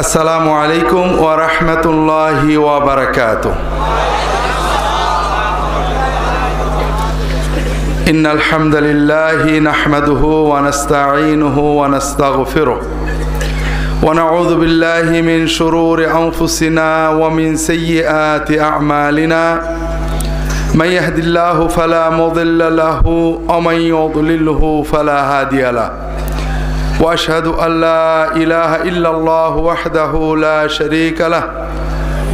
আসসালামু আলাইকুম ওয়া রাহমাতুল্লাহি ওয়া বারাকাতুহু। ইন্নাল হামদালিল্লাহি নাহমাদুহু ওয়া নাস্তাঈনুহু ওয়া নাস্তাগফিরুহু ওয়া নাউযু বিল্লাহি মিন শুরুরি আনফুসিনা ওয়া মিন সাইয়্যাতি আ'মালিনা মান ইয়াহদিল্লাহু ফালা মুদিল্লা লাহু ওয়া মান ইউদ্লিলহু ফালা হাদিয়া লাহু। وأشهد أن لا إله إلا الله وحده لا شريك له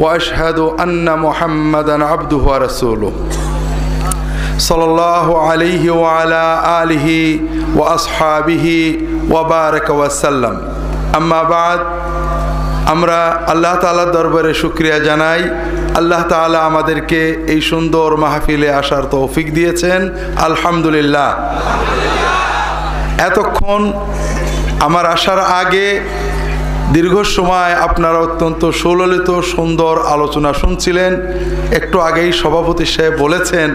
وأشهد أن محمدا عبده ورسوله صلى الله عليه وعلى آله وأصحابه وبارك وسلم أما بعد আমরা আল্লাহ তাআলার দরবারে শুকরিয়া জানাই। আল্লাহ তাআলা আমাদেরকে এই সুন্দর মাহফিলে আসার তৌফিক দিয়েছেন, আলহামদুলিল্লাহ। এতক্ষণ আমার আসার আগে দীর্ঘ সময় আপনারা অত্যন্ত সুললিত সুন্দর আলোচনা শুনছিলেন। একটু আগেই সভাপতি সাহেব বলেছেন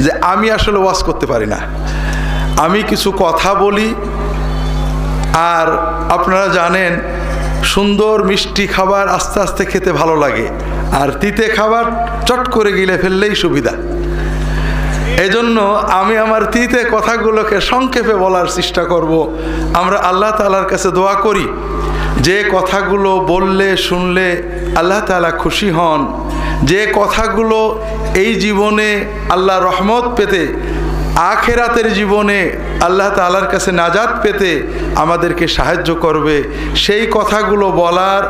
যে আমি আসলে ওয়াজ করতে পারি না, আমি কিছু কথা বলি। আর আপনারা জানেন সুন্দর মিষ্টি খাবার আস্তে আস্তে খেতে ভালো লাগে, আর তিতে খাবার চট করে গিলে ফেললেই সুবিধা। এজন্য আমি আমার তিতে কথাগুলোকে সংক্ষেপে বলার চেষ্টা করব। আমরা আল্লাহ তাআলার কাছে দোয়া করি যে কথাগুলো বললে শুনলে আল্লাহ তাআলা খুশি হন, যে কথাগুলো এই জীবনে আল্লাহ রহমত পেতে, আখিরাতের জীবনে আল্লাহ তাআলার কাছে নাজাত পেতে আমাদেরকে সাহায্য করবে, সেই কথাগুলো বলার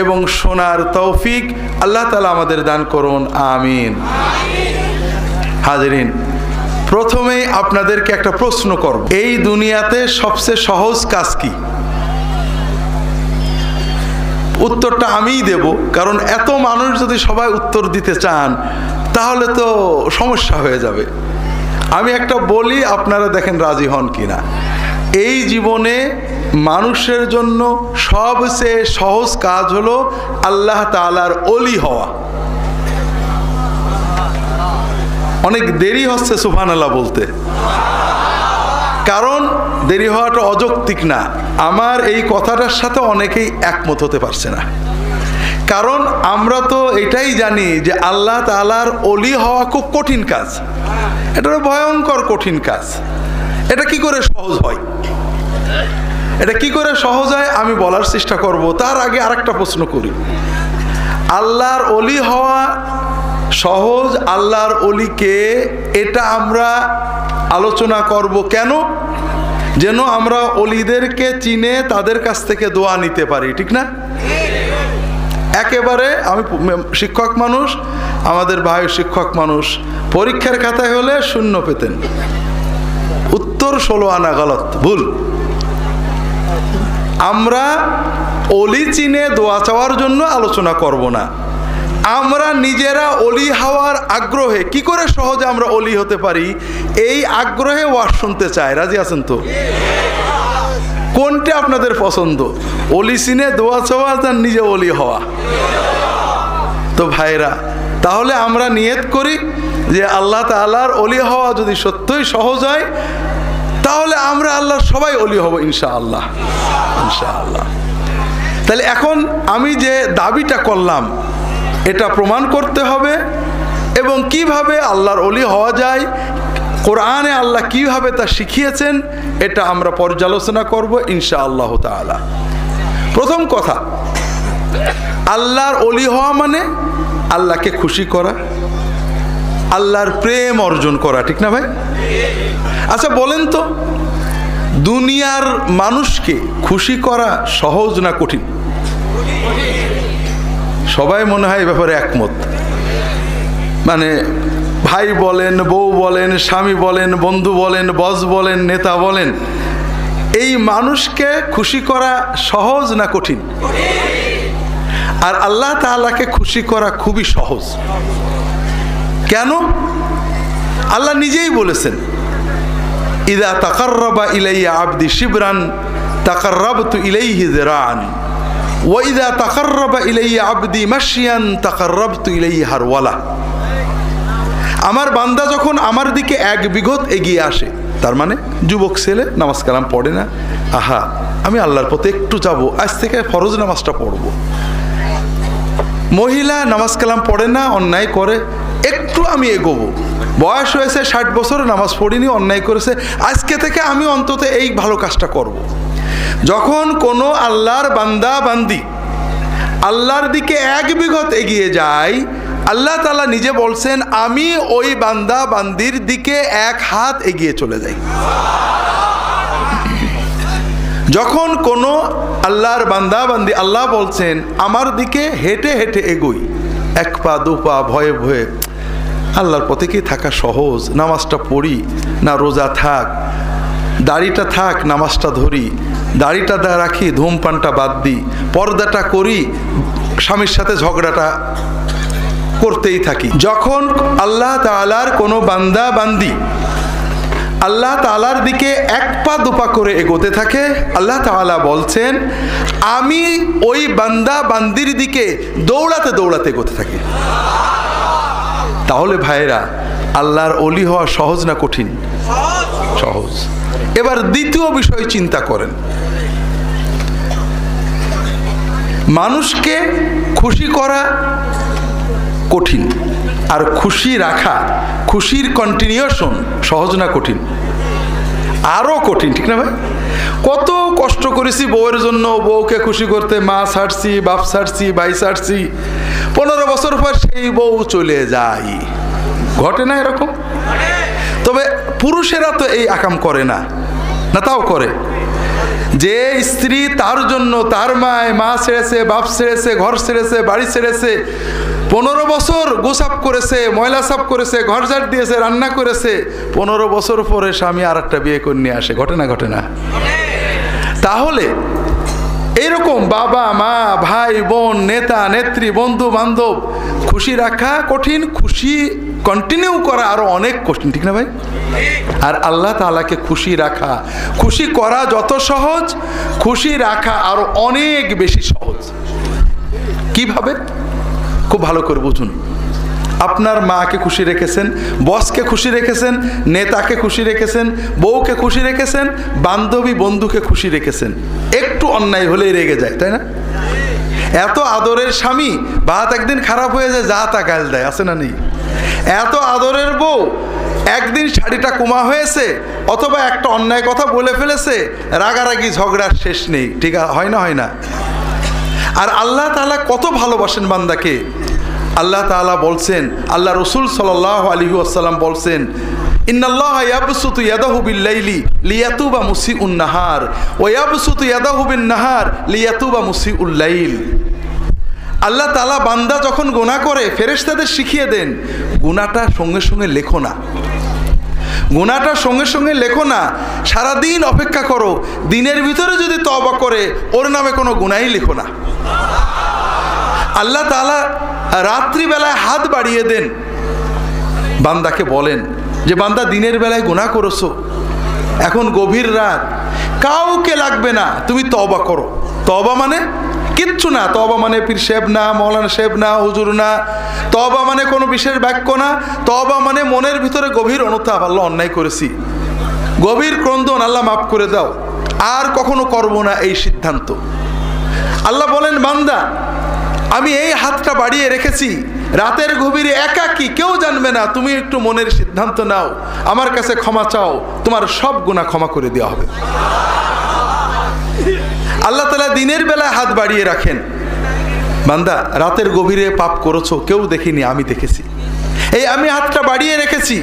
এবং শোনার তৌফিক আল্লাহ তাআলা আমাদের দান করুন, আমিন। হাজিরিন, প্রথমেই আপনাদেরকে একটা প্রশ্ন করব, এই দুনিয়াতে সবচেয়ে সহজ কাজ কি? উত্তরটা আমিই দেব, কারণ এত মানুষ যদি সবাই উত্তর দিতে চান তাহলে তো সমস্যা হয়ে যাবে। আমি একটা বলি, আপনারা দেখেন রাজি হন কিনা। এই জীবনে মানুষের জন্য সবচেয়ে সহজ কাজ হলো আল্লাহ তাআলার ওলি হওয়া। অনেক দেরি হচ্ছে সুবহানাল্লাহ বলতে, কারণ দেরি হওয়াটা অযৌক্তিক না। আমার এই কথাটার সাথে অনেকেই একমত হতে পারছে না, কারণ আমরা তো এটাই জানি যে আল্লাহ তাআলার ওলি হওয়া খুব কঠিন কাজ, এটা ভয়ঙ্কর কঠিন কাজ। এটা কি করে সহজ হয়, এটা কি করে সহজ হয় আমি বলার চেষ্টা করব। তার আগে আরেকটা প্রশ্ন করি, আল্লাহর ওলি হওয়া সহজ, আল্লাহর ওলিকে, এটা আমরা আলোচনা করব কেন? যেন আমরা ওলিদেরকে চিনে তাদের কাছ থেকে দোয়া নিতে পারি, ঠিক না? একেবারে আমি শিক্ষক মানুষ, আমাদের ভাই শিক্ষক মানুষ, পরীক্ষার খাতায় হলে 0 পেতেন, উত্তর 16 আনা গলত, ভুল। আমরা ওলি চিনে দোয়া চাওয়ার জন্য আলোচনা করব না, আমরা নিজেরা ওলি হওয়ার আগ্রহে কি করে সহজে আমরা ওলি হতে পারি এই আগ্রহে ওয়াজ শুনতে চাই। রাজি আছেন তো? কোনটা আপনাদের পছন্দ, ওলি চিনে দোয়া চাওয়া না নিজে ওলি হওয়া? তো ভাইরা, তাহলে আমরা নিয়ত করি যে আল্লাহ তাআলার ওলি হওয়া যদি সত্যই সহজ হয় তাহলে আমরা আল্লাহর সবাই ওলি হব ইনশাআল্লাহ, ইনশাআল্লাহ। তাহলে এখন আমি যে দাবিটা করলাম এটা প্রমাণ করতে হবে, এবং কিভাবে আল্লাহর ওলি হওয়া যায়, কোরআনে আল্লাহ কিভাবে তা শিখিয়েছেন, এটা আমরা পর্যালোচনা করব ইনশাআল্লাহ তাআলা। প্রথম কথা, আল্লাহর ওলি হওয়া মানে আল্লাহকে খুশি করা, আল্লাহর প্রেম অর্জন করা, ঠিক না ভাই? আচ্ছা বলেন তো, দুনিয়ার মানুষকে খুশি করা সহজ না কঠিন? সবাই মনে হয় এই ব্যাপারে একমত। মানে ভাই বলেন, বউ বলেন, স্বামী বলেন, বন্ধু বলেন, বস বলেন, নেতা বলেন, এই মানুষকে খুশি করা সহজ না কঠিন? আর আল্লাহ তাআলাকে খুশি করা খুবই সহজ। কেন? আল্লাহ নিজেই বলেছেন, ইযা তাকাররাবা ইলাইয়া আবদি শিবরান তাকাররাবতু ইলাইহি যিরাআন ওয়া ইযা তাকাররাবা ইলাইয়া আবদি মাশিয়ান তাকাররাবতু ইলাইহি হারওয়ালা। আমার বান্দা যখন আমার দিকে 1 বিঘত এগিয়ে আসে, তার মানে যুবক ছেলে নামাজ কালাম পড়ে না, আহা আমি আল্লাহর পথে একটু যাব, আজ থেকে ফরজ নামাজটা পড়ব। মহিলা নামাজ কালাম পড়ে না, অন্যায় করে, একটু আমি এগোবো। বয়স হয়েছে 60 বছর, নামাজ পড়িনি, অন্যায় করেছে, আজকে থেকে আমি অন্তত এই ভালো কাজটা করব। যখন কোনো আল্লাহর বান্দা বান্দি আল্লাহর দিকে এক বিঘত এগিয়ে যায়, আল্লাহ তাআলা নিজে বলছেন আমি ওই বান্দা বান্দির দিকে এক হাত এগিয়ে চলে যাই। যখন কোনো আল্লাহর বান্দা বান্দি আল্লাহ বলছেন আমার দিকে হেঁটে হেঁটে এগোই, 1 পা 2 পা ভয়ে ভয়ে, আল্লাহর পথে কি থাকা সহজ? নামাজটা পড়ি না রোজা থাক, দাড়িটা থাক নামাজটা ধরি, দাড়িটা রাখি ধূমপানটা বাদ দিই, পর্দাটা করি, স্বামীর সাথে ঝগড়াটা করতেই থাকি। যখন আল্লাহ তাআলার কোনো বান্দা বান্দি আল্লাহ তাআলার দিকে 1 পা 2 পা করে এগোতে থাকে, আল্লাহ তাআলা বলছেন আমি ওই বান্দা বান্দির দিকে দৌড়াতে দৌড়াতে এগোতে থাকি। তাহলে ভাইরা, আল্লাহর ওলি হওয়া সহজ না কঠিন? সহজ। এবার দ্বিতীয় বিষয় চিন্তা করেন, মানুষকে খুশি করা কঠিন, আর খুশি রাখা, খুশির কন্টিনিউশন সহজ না কঠিন? আরো কঠিন, ঠিক না ভাই? কত কষ্ট করেছি বউয়ের জন্য, বউকে খুশি করতে, মা ছাড়ছি, বাপ ছাড়ছি, ভাই ছাড়ছি, 15 বছর পর সেই বউ চলে যায়। ঘটে না এরকম? তবে পুরুষেরা তো এই আকাম করে না, না তাও করে। যে স্ত্রী তার জন্য তার মায় মা ছেড়েছে, বাপ ছেড়েছে, ঘর ছেড়েছে, বাড়ি ছেড়েছে, 15 বছর গোসাপ করেছে, ময়লা সাফ করেছে, ঘর ঝাড় দিয়েছে, রান্না করেছে, 15 বছর পরে স্বামী আর একটা বিয়ে করে নিয়ে আসে। ঘটে না? ঘটে না? তাহলে এইরকম বাবা মা ভাই বোন নেতা নেত্রী বন্ধু বান্ধব খুশি রাখা কঠিন, খুশি কন্টিনিউ করা আরো অনেক কঠিন, ঠিক না ভাই? আর আল্লাহ তাআলাকে খুশি রাখা, খুশি করা যত সহজ, খুশি রাখা আরো অনেক বেশি সহজ। কিভাবে? খুব ভালো করে বুঝুন। আপনার মাকে খুশি রেখেছেন, বসকে খুশি রেখেছেন, নেতাকে খুশি রেখেছেন, বউকে খুশি রেখেছেন, বান্ধবী বন্ধুকে খুশি রেখেছেন, একটু অন্যায় হলেই রেগে যায়, তাই না? এত আদরের স্বামী ভাত একদিন খারাপ হয়ে যায়, যা তা গাল দেয়, আছে না নেই? এত আদরের বউ একদিন শাড়িটা কুমা হয়েছে অথবা একটা অন্যায় কথা বলে ফেলেছে, রাগারাগি ঝগড়ার শেষ নেই, ঠিক হয় না? হয় না? আর আল্লাহ তাআলা কত ভালোবাসেন বান্দাকে। আল্লাহ তাআলা বলছেন, আল্লাহ রসুল সাল্লাল্লাহু আলাইহি ওয়াসাল্লাম বলছেন, ইন্নাল্লাহা ইয়াবসুতু ইয়াদাহু বিল-লাইলি লিয়াতুবা মুসিউন নাহার ওয়া ইয়াবসুতু ইয়াদাহু বিন-নাহার লিয়াতুবা মুসিউল লাইল। আল্লাহ তাআলা বান্দা যখন গুনাহ করে ফেরেশতাদের শিখিয়ে দেন, গুনাহটা সঙ্গে সঙ্গে লেখো না, গুনাহটা সঙ্গে সঙ্গে লেখো না, সারাদিন অপেক্ষা করো, দিনের ভিতরে যদি তওবা করে ওর নামে কোনো গুনাহই লেখো না। আল্লাহ তাআলা রাত্রিবেলায় হাত বাড়িয়ে দেন, বান্দাকে বলেন যে বান্দা দিনের বেলায় গুনাহ করেছো, এখন গভীর রাত, কাউকে লাগবে না, তুমি তওবা করো। তওবা মানে কিচ্ছু না, তওবা মানে পীর সাহেব না, মৌলানা সাহেব না, হুজুর না, তওবা মানে কোনো বিশেষ বাক্য না, তওবা মানে মনের ভিতরে গভীর অনুতাপ, আল্লাহ অন্যায় করেছি, গভীর ক্রন্দন, আল্লাহ মাফ করে দাও, আর কখনো করব না, এই সিদ্ধান্ত। আল্লাহ বলেন বান্দা আমি এই হাতটা বাড়িয়ে রেখেছি, রাতের গভীরে একাকী, কেউ জানবে না, তুমি একটু মনের সিদ্ধান্ত নাও, আমার কাছে ক্ষমা চাও, তোমার সব গুনাহ ক্ষমা করে দেওয়া হবে। আল্লাহ তাআলা দিনের বেলায় হাত বাড়িয়ে রাখেন, বান্দা রাতের গভীরে পাপ করেছো, কেউ দেখিনি, আমি দেখেছি, এই আমি হাতটা বাড়িয়ে রেখেছি,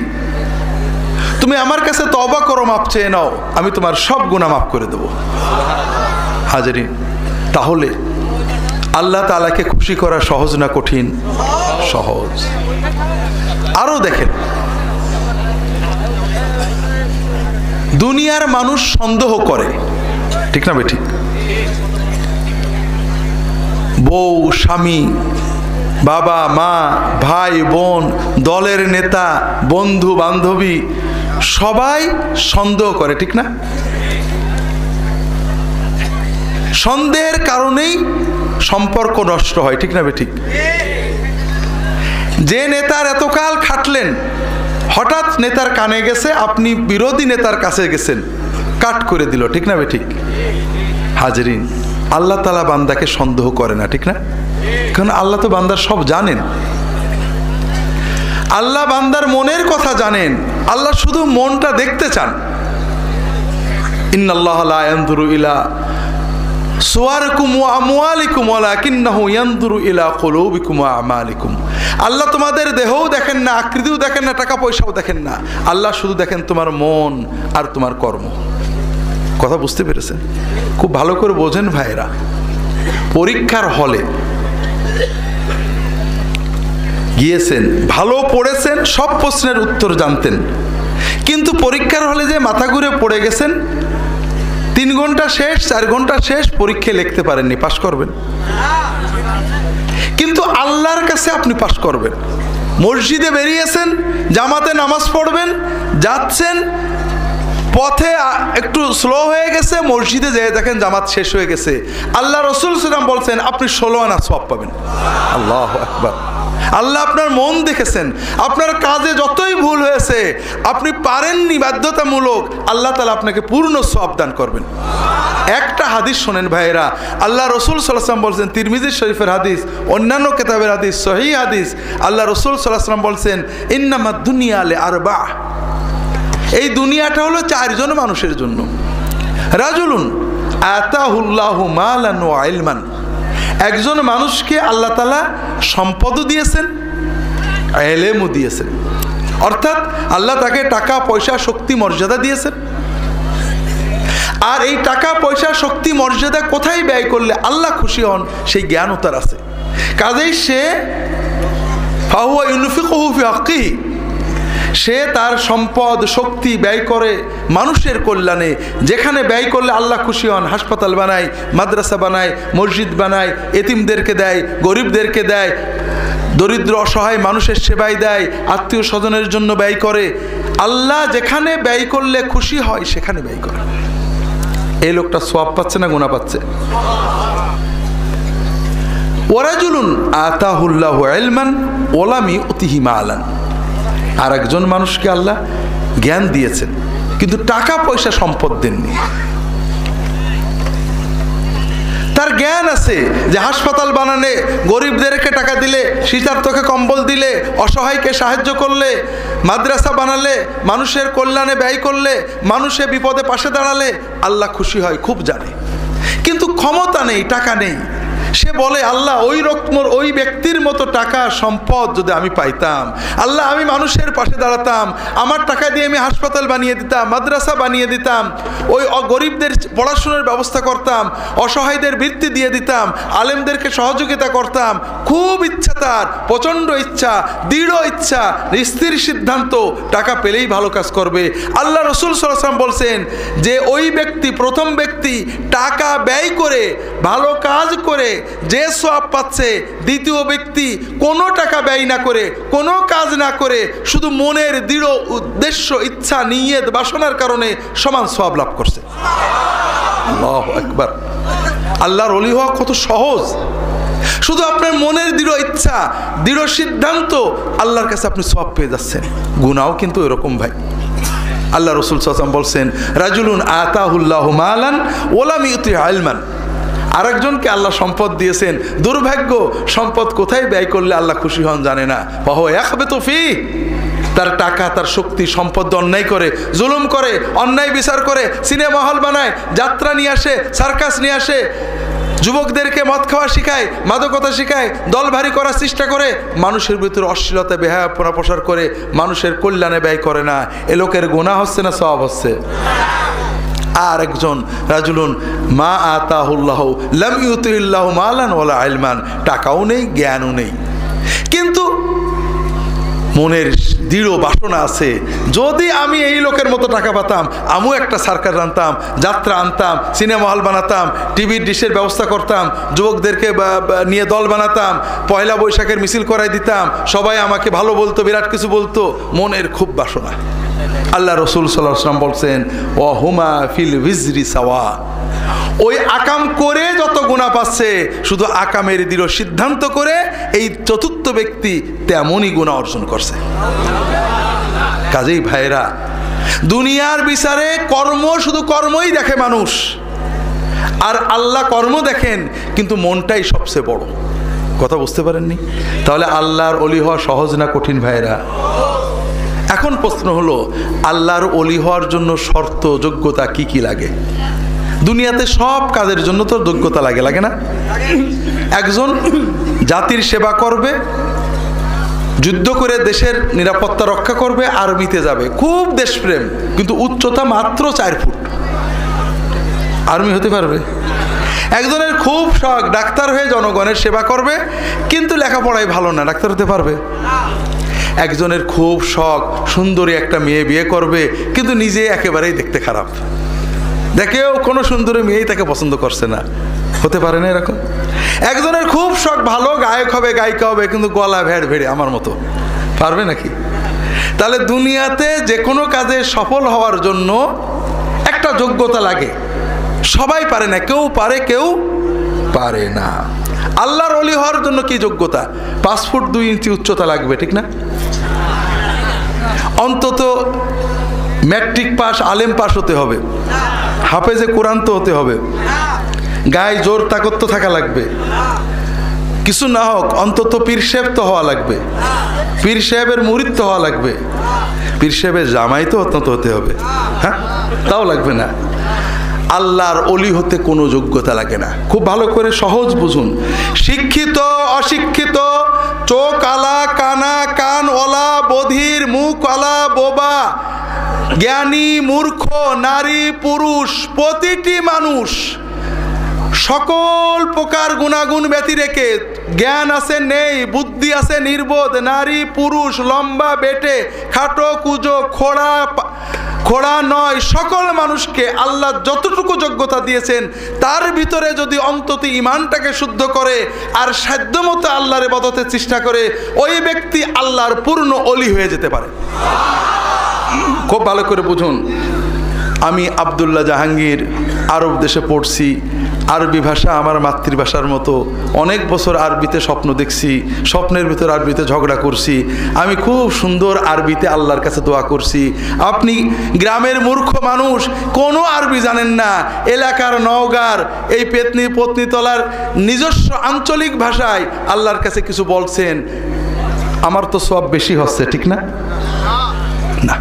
তুমি আমার কাছে তওবা করো, মাপ চেয়ে নাও, আমি তোমার সব গুনাহ মাফ করে দেব। হাজিরিন, তাহলে আল্লাহ তাআলাকে খুশি করা সহজ না কঠিন? সহজ। আরো দেখেন, দুনিয়ার মানুষ সন্দেহ করে, ঠিক না বেঠিক? বউ স্বামী, বাবা মা, ভাই বোন, দলের নেতা, বন্ধু বান্ধবী, সবাই সন্দেহ করে, ঠিক না? সন্দেহের কারণেই সম্পর্ক নষ্ট হয়, ঠিক না বেঠিক? যে নেতার এতকাল খাটলেন, হঠাৎ নেতার কানে গেছে, আপনি বিরোধী নেতার কাছে গেছেন, কাট করে দিল, ঠিক না বেঠিক? হাজরিন, আল্লাহ তাআলা বান্দাকে সন্দেহ করে না, ঠিক না? কারণ আল্লাহ তো বান্দার সব জানেন। আল্লাহ বান্দার মনের কথা জানেন, আল্লাহ শুধু মনটা দেখতে চান। ইন্নাল্লাহা লা ইয়ানজুরু ইলা সুওয়ারিকুম ওয়া আমওয়ালিকুম ওয়ালাকিন্নাহু ইয়ানজুরু ইলা কুলুবিকুম ওয়া আমালিকুম। আল্লাহ তোমাদের দেহও দেখেন না, আকৃতিও দেখেন না, টাকা পয়সাও দেখেন না, আল্লাহ শুধু দেখেন তোমার মন আর তোমার কর্ম। কথা বুঝতে পেরেছেন? খুব ভালো করে বোঝেন ভাইরা। পরীক্ষার হলে গিয়েছেন, ভালো পড়েছেন, সব প্রশ্নের উত্তর জানতেন, কিন্তু পরীক্ষার হলে যে মাথা ঘুরে পড়ে গেছেন, 3 ঘন্টা শেষ, 4 ঘন্টা শেষ, পরীক্ষা লিখতে পারেননি, পাশ করবেন? কিন্তু আল্লাহর কাছে আপনি পাশ করবেন। মসজিদে বেরিয়েছেন, জামাতে নামাজ পড়বেন, যাচ্ছেন, পথে একটু স্লো হয়ে গেছে, মসজিদে যেয়ে দেখেন জামাত শেষ হয়ে গেছে, আল্লাহ রাসূল সাল্লাল্লাহু আলাইহি ওয়াসাল্লাম বলছেন আপনি 16 আনা সওয়াব পাবেন। আল্লাহু আকবার। আল্লাহ আপনার মন দেখেছেন, আপনার কাজে যতই ভুল হয়েছে, আপনি পারেননি বাধ্যতামূলক, আল্লাহ তাআলা আপনাকে পূর্ণ সওয়াব দান করবেন। একটা হাদিস শোনেন ভাইরা, আল্লাহ রাসূল সাল্লাল্লাহু আলাইহি ওয়াসাল্লাম বলছেন, তিরমিজি শরীফের হাদিস, অন্যান্য কিতাবের হাদিস, সহিহ হাদিস, আল্লাহ রাসূল সাল্লাল্লাহু আলাইহি ওয়াসাল্লাম বলছেন ইন্নামাদ দুনিয়া লিআরবা। এই দুনিয়াটা হলো 4 জন মানুষের জন্য। রাজুলুন আতাহুল্লাহু মালান ওয়া ইলমান, একজন মানুষকে আল্লাহ তাআলা সম্পদও দিয়েছেন, ইলমও দিয়েছেন, অর্থাৎ আল্লাহ তাকে টাকা পয়সা শক্তি মর্যাদা দিয়েছেন। আর এই টাকা পয়সা শক্তি মর্যাদা কোথায় ব্যয় করলে আল্লাহ খুশি হন সেই জ্ঞানও তার আছে। কাজেই সে ফাহুয়া ইউনফিকুহু ফি হাক্কিহি, সে তার সম্পদ শক্তি ব্যয় করে মানুষের কল্যাণে। যেখানে ব্যয় করলে আল্লাহ খুশি হন, হাসপাতাল বানায়, মাদ্রাসা বানায়, মসজিদ বানায়, এতিমদেরকে দেয়, গরিবদেরকে দেয়, দরিদ্র অসহায় মানুষের সেবায় দেয়, আত্মীয় স্বজনের জন্য ব্যয় করে। আল্লাহ যেখানে ব্যয় করলে খুশি হয় সেখানে ব্যয় করে। এই লোকটা সওয়াব পাচ্ছে না গুনাহ পাচ্ছে? ওয়ারাজুলুন আতাহুল্লাহু ইলমান ওয়া লাম ইউতিহি মালান, আর একজন মানুষকে আল্লাহ জ্ঞান দিয়েছেন কিন্তু টাকা পয়সা সম্পদ দেননি। তার জ্ঞান আছে যে হাসপাতাল বানালে, গরিবদেরকে টাকা দিলে, শীতার্তকে কম্বল দিলে, অসহায়কে সাহায্য করলে, মাদ্রাসা বানালে, মানুষের কল্যাণে ব্যয় করলে, মানুষের বিপদে পাশে দাঁড়ালে আল্লাহ খুশি হয়, খুব জানে, কিন্তু ক্ষমতা নেই, টাকা নেই। সে বলে আল্লাহ ওই ব্যক্তির মতো টাকা সম্পদ যদি আমি পাইতাম, আল্লাহ আমি মানুষের পাশে দাঁড়াতাম, আমার টাকা দিয়ে আমি হাসপাতাল বানিয়ে দিতাম, মাদ্রাসা বানিয়ে দিতাম, ওই গরিবদের পড়াশোনার ব্যবস্থা করতাম, অসহায়দের বৃত্তি দিয়ে দিতাম, আলেমদেরকে সহযোগিতা করতাম। খুব ইচ্ছা তার, প্রচণ্ড ইচ্ছা, দৃঢ় ইচ্ছা, স্থির সিদ্ধান্ত, টাকা পেলেই ভালো কাজ করবে। আল্লাহ রাসূল সাল্লাল্লাহু আলাইহি ওয়াসাল্লাম বলছেন যে ওই ব্যক্তি, প্রথম ব্যক্তি টাকা ব্যয় করে ভালো কাজ করে যে সওয়াব পাচ্ছে, দ্বিতীয় ব্যক্তি কোনো টাকা ব্যয় না করে, কোনো কাজ না করে, শুধু মনের দৃঢ় উদ্দেশ্য, ইচ্ছা, নিয়ত, বাসনার কারণে সমান সওয়াব লাভ করছে। আল্লাহু আকবার। আল্লাহর ওলি হওয়া কত সহজ। শুধু আপনার মনের দৃঢ় ইচ্ছা, দৃঢ় সিদ্ধান্ত, আল্লাহর কাছে আপনি সওয়াব পেয়ে যাচ্ছেন। গুনাহও কিন্তু এরকম ভাই। আল্লাহ রাসূল সাল্লাল্লাহু আলাইহি ওয়াসাল্লাম বলছেন রাজুলুন আতাহুল্লাহু মালান ওয়া লাম ইউতিহি ইলমান, আরেকজনকে আল্লাহ সম্পদ দিয়েছেন, দুর্ভাগ্য সম্পদ কোথায় ব্যয় করলে আল্লাহ খুশি হন জানে না। ফাহুয়া ইয়াখবিতু ফীহি, তার টাকা, তার শক্তি, সম্পদ অন্যায় করে, জুলুম করে, অন্যায় বিচার করে, সিনেমা হল বানায়, যাত্রা নিয়ে আসে, সার্কাস নিয়ে আসে, যুবকদেরকে মদ খাওয়া শিখায়, মাদকতা শিখায়, দল ভারী করার চেষ্টা করে, মানুষের ভিতরে অশ্লীলতা বেহায়াপনা প্রসার করে, মানুষের কল্যাণে ব্যয় করে না। এ লোকের গুনাহ হচ্ছে না সওয়াব হচ্ছে? আর একজন রাজুলুন মা আতাহুল্লাহু লাম ইউতিহিল্লাহু মালান ওয়ালা ইলমান, টাকাও নেই, জ্ঞানও নেই, কিন্তু মনের দৃঢ় বাসনা আছে, যদি আমি এই লোকের মতো টাকা পেতাম, আমিও একটা সার্কাস আনতাম, যাত্রা আনতাম, সিনেমা হল বানাতাম, টিভির ডিশের ব্যবস্থা করতাম, যুবকদেরকে নিয়ে দল বানাতাম, পয়লা বৈশাখের মিছিল করাই দিতাম, সবাই আমাকে ভালো বলতো, বিরাট কিছু বলতো। মনের খুব বাসনা। আল্লাহ রাসূল সাল্লাল্লাহু আলাইহি ওয়াসাল্লাম বলছেন ওয়া হুমা ফিল উজরি সাওয়া, ওই আকাম করে যত গুনাহ পাচ্ছে, শুধু আকামের দৃঢ় সিদ্ধান্ত করে এই চতুর্থ ব্যক্তি তেমনই গুনাহ অর্জন করছে। কাজেই ভাইরা, দুনিয়ার বিচারে কর্ম, শুধু কর্মই দেখে মানুষ। আর আল্লাহ কর্ম দেখেন, কিন্তু মনটাই সবচেয়ে বড়। কথা বুঝতে পারেননি? তাহলে আল্লাহর ওলি হওয়া সহজ না কঠিন ভাইরা? এখন প্রশ্ন হলো, আল্লাহর ওলি হওয়ার জন্য শর্ত যোগ্যতা কি কি লাগে? দুনিয়াতে সব কাজের জন্য তো যোগ্যতা লাগে, লাগে না? একজন জাতির সেবা করবে, যুদ্ধ করে দেশের নিরাপত্তা রক্ষা করবে, আর্মিতে যাবে, খুব দেশপ্রেম, কিন্তু উচ্চতা মাত্র 4 ফুট, আর্মি হতে পারবে? একজনের খুব শখ ডাক্তার হয়ে জনগণের সেবা করবে, কিন্তু লেখাপড়ায় ভালো না, ডাক্তার হতে পারবে? একজনের খুব শখ সুন্দরী একটা মেয়ে বিয়ে করবে, কিন্তু নিজে একেবারেই দেখতে খারাপ, দেখেও কোনো সুন্দরী মেয়েই তাকে পছন্দ করছে না, হতে পারে না এরকম? একজনের খুব শখ ভালো গায়ক হবে, গায়িকা হবে, কিন্তু গলা ভেড় ভেড়ে আমার মতো, পারবে নাকি? তাহলে দুনিয়াতে যে কোনো কাজে সফল হওয়ার জন্য একটা যোগ্যতা লাগে, সবাই পারে না, কেউ পারে কেউ পারে না। আল্লাহর ওলি হওয়ার জন্য কি যোগ্যতা? 5 ফুট 2 ইঞ্চি উচ্চতা লাগবে, ঠিক না? অন্তত ম্যাট্রিক পাস, আলেম পাস হতে হবে, হাফেজে কোরআন তো হতে হবে, গায়ে জোর তাকত তো থাকা লাগবে, কিছু না হোক অন্তত পীর সাহেব তো হওয়া লাগবে, পীর সাহেবের মুরিদ তো হওয়া লাগবে, পীর সাহেবের জামাই তো অত্যন্ত হতে হবে, হ্যাঁ, তাও লাগবে না। আল্লাহর ওলি হতে কোনো যোগ্যতা লাগে না। খুব ভালো করে সহজ বুঝুন, শিক্ষিত অশিক্ষিত, চোখ আলা কানা কান ওলা, বধির মুখ আলা বোবা, জ্ঞানী মূর্খ, নারী পুরুষ, প্রতিটি মানুষ সকল প্রকার গুণাগুণ ব্যতি রেখে, জ্ঞান আছে নেই, বুদ্ধি আছে নির্বোধ, নারী পুরুষ, লম্বা বেটে, খাটো কুজো, খোড়া নয়, সকল মানুষকে আল্লাহ যতটুকু যোগ্যতা দিয়েছেন তার ভিতরে যদি অন্তত ঈমানটাকে শুদ্ধ করে আর সাধ্যমতো আল্লাহর ইবাদতের চেষ্টা করে, ওই ব্যক্তি আল্লাহর পূর্ণ ওলি হয়ে যেতে পারে। খুব ভালো করে বুঝুন, আমি আব্দুল্লাহ জাহাঙ্গীর আরব দেশে পড়ছি, আরবি ভাষা আমার মাতৃভাষার মতো, অনেক বছর আরবিতে স্বপ্ন দেখছি, স্বপ্নের ভিতর আরবিতে ঝগড়া করছি, আমি খুব সুন্দর আরবিতে আল্লাহর কাছে দোয়া করছি। আপনি গ্রামের মূর্খ মানুষ, কোনো আরবি জানেন না, এলাকার নওগাঁর এই পেতনি পত্নীতলার নিজস্ব আঞ্চলিক ভাষায় আল্লাহর কাছে কিছু বলছেন, আমার তো সব বেশি হচ্ছে, ঠিক না? না,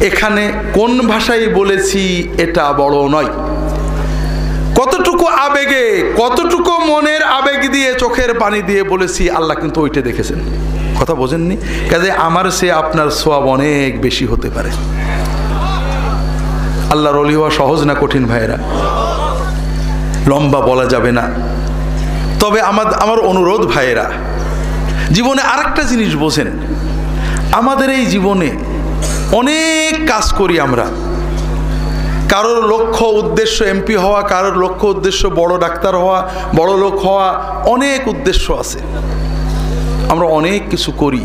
এখানে কোন ভাষায় বলেছি এটা বড় নয়, কতটুকু আবেগে, কতটুকু মনের আবেগ দিয়ে, চোখের পানি দিয়ে বলেছি, আল্লাহ কিন্তু ওইটা দেখেছেন। কথা বোঝেননি? কাজে আমার সে আপনার সওয়াব অনেক বেশি হতে পারে। আল্লাহর ওলি হওয়া সহজ না কঠিন ভাইয়েরা? লম্বা বলা যাবে না, তবে আমার অনুরোধ ভাইয়েরা, জীবনে আরেকটা জিনিস বোঝেন, আমাদের এই জীবনে অনেক কাজ করি আমরা, কারোর লক্ষ্য উদ্দেশ্য এমপি হওয়া, কারোর লক্ষ্য উদ্দেশ্য বড় ডাক্তার হওয়া, বড় লোক হওয়া, অনেক উদ্দেশ্য আছে, আমরা অনেক কিছু করি,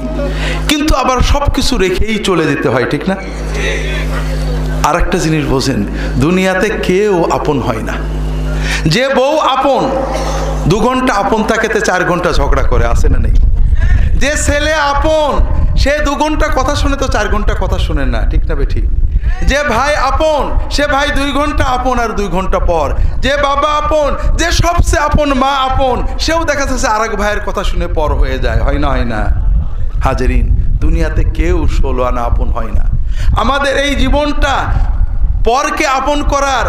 কিন্তু আবার সব কিছু রেখেই চলে যেতে হয়, ঠিক না? আর একটা জিনিস বোঝেন, দুনিয়াতে কেউ আপন হয় না। যে বউ আপন, 2 ঘন্টা আপন থাকেতে 4 ঘন্টা ঝগড়া করে, আছে না নেই? যে ছেলে আপন, সে 2 ঘন্টা কথা শুনে তো 4 ঘন্টা কথা শুনে না, ঠিক না বেঠিক? যে ভাই আপন, সে ভাই 2 ঘন্টা আপন আর 2 ঘন্টা পর। যে বাবা আপন, যে সবচেয়ে আপন মা আপন, সেও দেখা যাচ্ছে আরেক ভাইয়ের কথা শুনে পর হয়ে যায়, হয় না? হয় না হাজেরিন? দুনিয়াতে কেউ 16 আনা আপন হয় না। আমাদের এই জীবনটা পরকে আপন করার,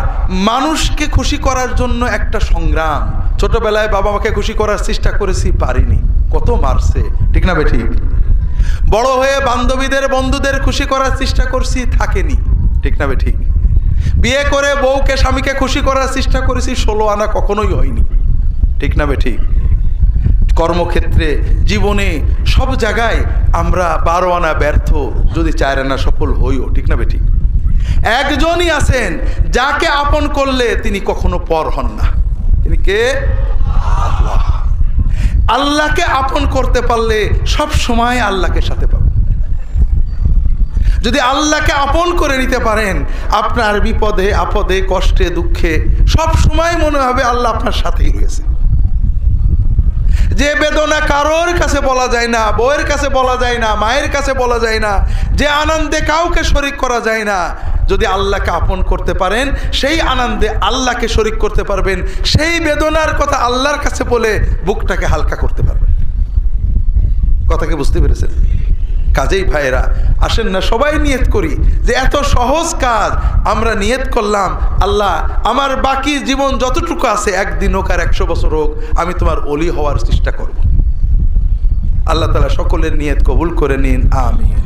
মানুষকে খুশি করার জন্য একটা সংগ্রাম। ছোটবেলায় বাবা মাকে খুশি করার চেষ্টা করেছি, পারিনি, কত মারছে, ঠিক না বেঠিক? বড় হয়ে বান্ধবীদের বন্ধুদের খুশি করার চেষ্টা করছি, থাকেনি, ঠিক না বেঠিক? বিয়ে করে বউকে স্বামীকে খুশি করার চেষ্টা করেছি, 16 আনা কখনোই হয়নি, ঠিক না বেঠিক? কর্মক্ষেত্রে, জীবনে, সব জায়গায় আমরা 12 আনা ব্যর্থ, যদি 4 আনা সফল হইও, ঠিক না বেঠিক? একজনই আছেন যাকে আপন করলে তিনি কখনো পর হন না, তিনি কে? আল্লাহ। আল্লাহকে আপন করতে পারলে সব সময় আল্লাহকে সাথে পাবেন। যদি আল্লাহকে আপন করে নিতে পারেন, আপনার বিপদে আপদে কষ্টে দুঃখে সব সময় মনে হবে আল্লাহ আপনার সাথেই রয়েছে। যে বেদনা কারোর কাছে বলা যায় না, বউয়ের কাছে বলা যায় না, মায়ের কাছে বলা যায় না, যে আনন্দে কাউকে শরীক করা যায় না, যদি আল্লাহকে আপন করতে পারেন, সেই আনন্দে আল্লাহকে শরীক করতে পারবেন, সেই বেদনার কথা আল্লাহর কাছে বলে বুকটাকে হালকা করতে পারবেন। কথাকে বুঝতে পেরেছেন? কাজেই ভাইরা, আসেন না সবাই নিয়ত করি যে এত সহজ কাজ আমরা নিয়ত করলাম, আল্লাহ আমার বাকি জীবন যতটুকু আছে, একদিন হোক আর 100 বছর হোক, আমি তোমার ওলি হওয়ার চেষ্টা করব। আল্লাহ তাআলা সকলের নিয়ত কবুল করে নিন, আমিন।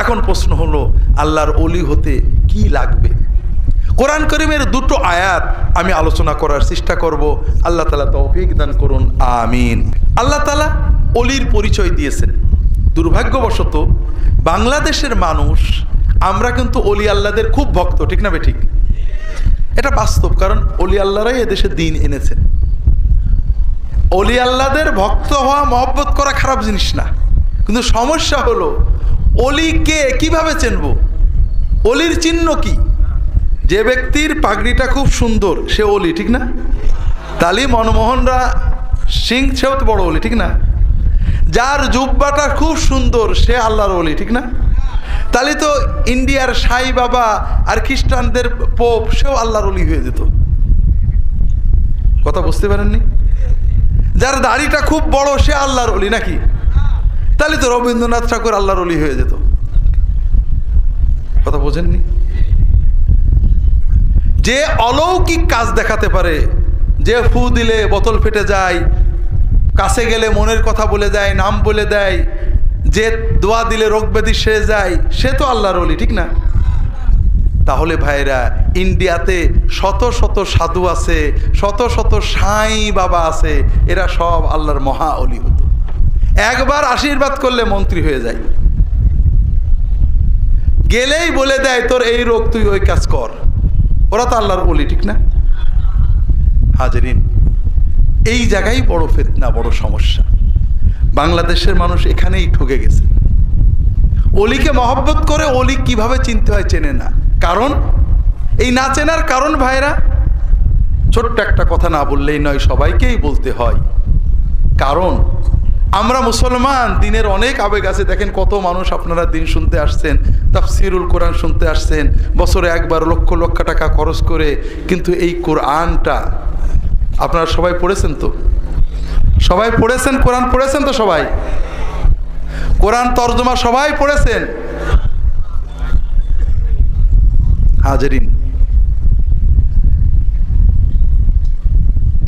এখন প্রশ্ন হলো, আল্লাহর ওলি হতে কি লাগবে? কোরআন কারীমের দুটো আয়াত আমি আলোচনা করার চেষ্টা করব। আল্লাহ তাআলা তৌফিক দান করুন, আমিন। আল্লাহ তাআলা ওলির পরিচয় দিয়েছেন। দুর্ভাগ্যবশত বাংলাদেশের মানুষ আমরা কিন্তু ওলি আল্লাহদের খুব ভক্ত, ঠিক না বেঠিক? এটা বাস্তব, কারণ ওলি আল্লাহরাই এদেশে দিন এনেছেন। ওলি আল্লাহদের ভক্ত হওয়া, মহব্বত করা খারাপ জিনিস না, কিন্তু সমস্যা হলো অলিকে কিভাবে চিনব? অলির চিহ্ন কি? যে ব্যক্তির পাগড়িটা খুব সুন্দর সে অলি, ঠিক না? তালি মনমোহনরা সিং সেও তো বড় অলি, ঠিক না? যার জুব্বাটা খুব সুন্দর সে আল্লাহর অলি, ঠিক না? তাহলে তো ইন্ডিয়ার সাই বাবা আর খ্রিস্টানদের পোপ সেও আল্লাহর অলি হয়ে যেত। কথা বুঝতে পারেননি? যার দাড়িটা খুব বড় সে আল্লাহর অলি নাকি? তাহলে তো রবীন্দ্রনাথ ঠাকুর আল্লাহর অলি হয়ে যেত। কথা বোঝেননি? যে অলৌকিক কাজ দেখাতে পারে, যে ফু দিলে বোতল ফেটে যায়, কাছে গেলে মনের কথা বলে দেয়, নাম বলে দেয়, যে দোয়া দিলে রোগ ব্যাধি সেরে যায়, সে তো আল্লাহর ওলি, ঠিক না? তাহলে ভাইরা, ইন্ডিয়াতে শত শত সাধু আছে, শত শত সাই বাবা আছে, এরা সব আল্লাহর মহা ওলি হতো। একবার আশীর্বাদ করলে মন্ত্রী হয়ে যায়, গেলেই বলে দেয় তোর এই রোগ, তুই ওই কাজ কর। ওরা তো আল্লাহর ওলি, ঠিক না? হাজরিন, এই জায়গায় বড় ফিতনা, বড় সমস্যা। বাংলাদেশের মানুষ এখানেই ঠকে গেছে। অলিকে মহব্বত করে, অলি কিভাবে চিনতে হয় চেনে না। কারণ এই না চেনার কারণ ভাইরা, ছোট্ট একটা কথা না বললেই নয়, সবাইকেই বলতে হয়। কারণ আমরা মুসলমান, দিনের অনেক আবেগ আছে। দেখেন কত মানুষ আপনারা দিন শুনতে আসছেন, তাফসিরুল কোরআন শুনতে আসছেন, বছরে একবার লক্ষ লক্ষ টাকা খরচ করে, কিন্তু এই কোরআনটা আপনারা সবাই পড়েছেন তো? সবাই পড়েছেন? কোরআন পড়েছেন তো সবাই? কোরআন তরজমা সবাই পড়েছেন? হাজরিন,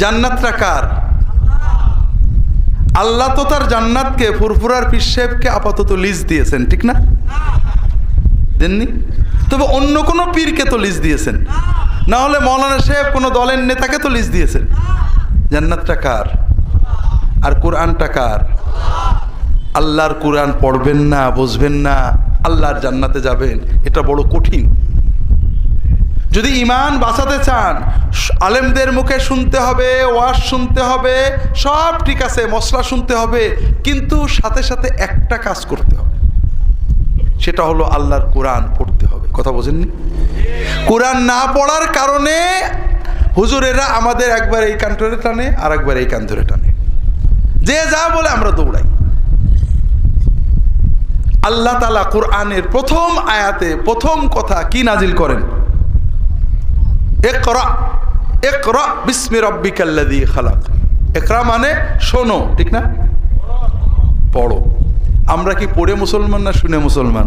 জান্নাতটা কার? আল্লাহ তো তার জান্নাতকে ফুরফুরার পীর সাহেবকে আপাতত লিজ দিয়েছেন, ঠিক না? দেননি? তবে অন্য কোনো পীরকে তো লিজ দিয়েছেন, না হলে মৌলানা সাহেব কোনো দলের নেতাকে তো লিজ দিয়েছেন। জান্নাতটা কার? আর কোরআনটা কার? আল্লাহর কোরআন পড়বেন না, বুঝবেন না, আল্লাহর জান্নাতে যাবেন, এটা বড় কঠিন। যদি ঈমান বাঁচাতে চান, আলেমদের মুখে শুনতে হবে, ওয়াজ শুনতে হবে, সব ঠিক আছে, মশলা শুনতে হবে, কিন্তু সাথে সাথে একটা কাজ করতে হবে, সেটা হলো আল্লাহর কোরআন পড়তে হবে। কথা বোঝেননি? কোরআন না পড়ার কারণে হুজুরেরা আমাদের একবার এই কান ধরে টানে, আর একবার এই কান ধরে টানে, যে যা বলে আমরা দৌড়াই। আল্লাহ তাআলা কোরআনের প্রথম আয়াতে প্রথম কথা কি নাজিল করেন? ইকরা, ইকরা বিসমি রাব্বিকাল্লাযী খালাক। ইকরা মানে শোনো, ঠিক না? পড়ো। আমরা কি পড়ে মুসলমান না শুনে মুসলমান?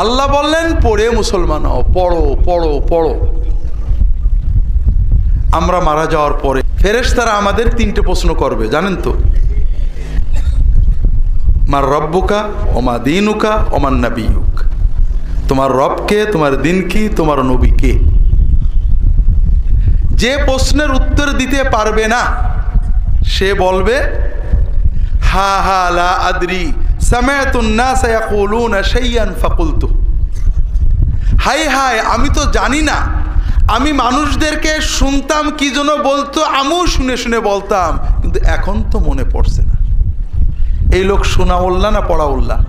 আল্লাহ বললেন পড়ে মুসলমান হও, পড়ো পড়ো পড়ো। আমরা মারা যাওয়ার পরে ফেরেশতারা আমাদের 3টে প্রশ্ন করবে, জানেন তো? মার রব্বুকা, ওমা দীনুকা, ওমান নাবিয়ুক। তোমার রব কে, তোমার দিন কি, তোমার নবী কে? যে প্রশ্নের উত্তর দিতে পারবে না সে বলবে হা হা লা আদরি সামিআতুন নাস ইয়াকুলুনা শাইআন ফাকুলতু। হাই হাই, আমি তো জানি না, আমি মানুষদেরকে শুনতাম কি জন্য বলতো, আমিও শুনে শুনে বলতাম, কিন্তু এখন তো মনে পড়ছে না। এই লোক শোনাউল্লাহ না পড়াউল্লাহ?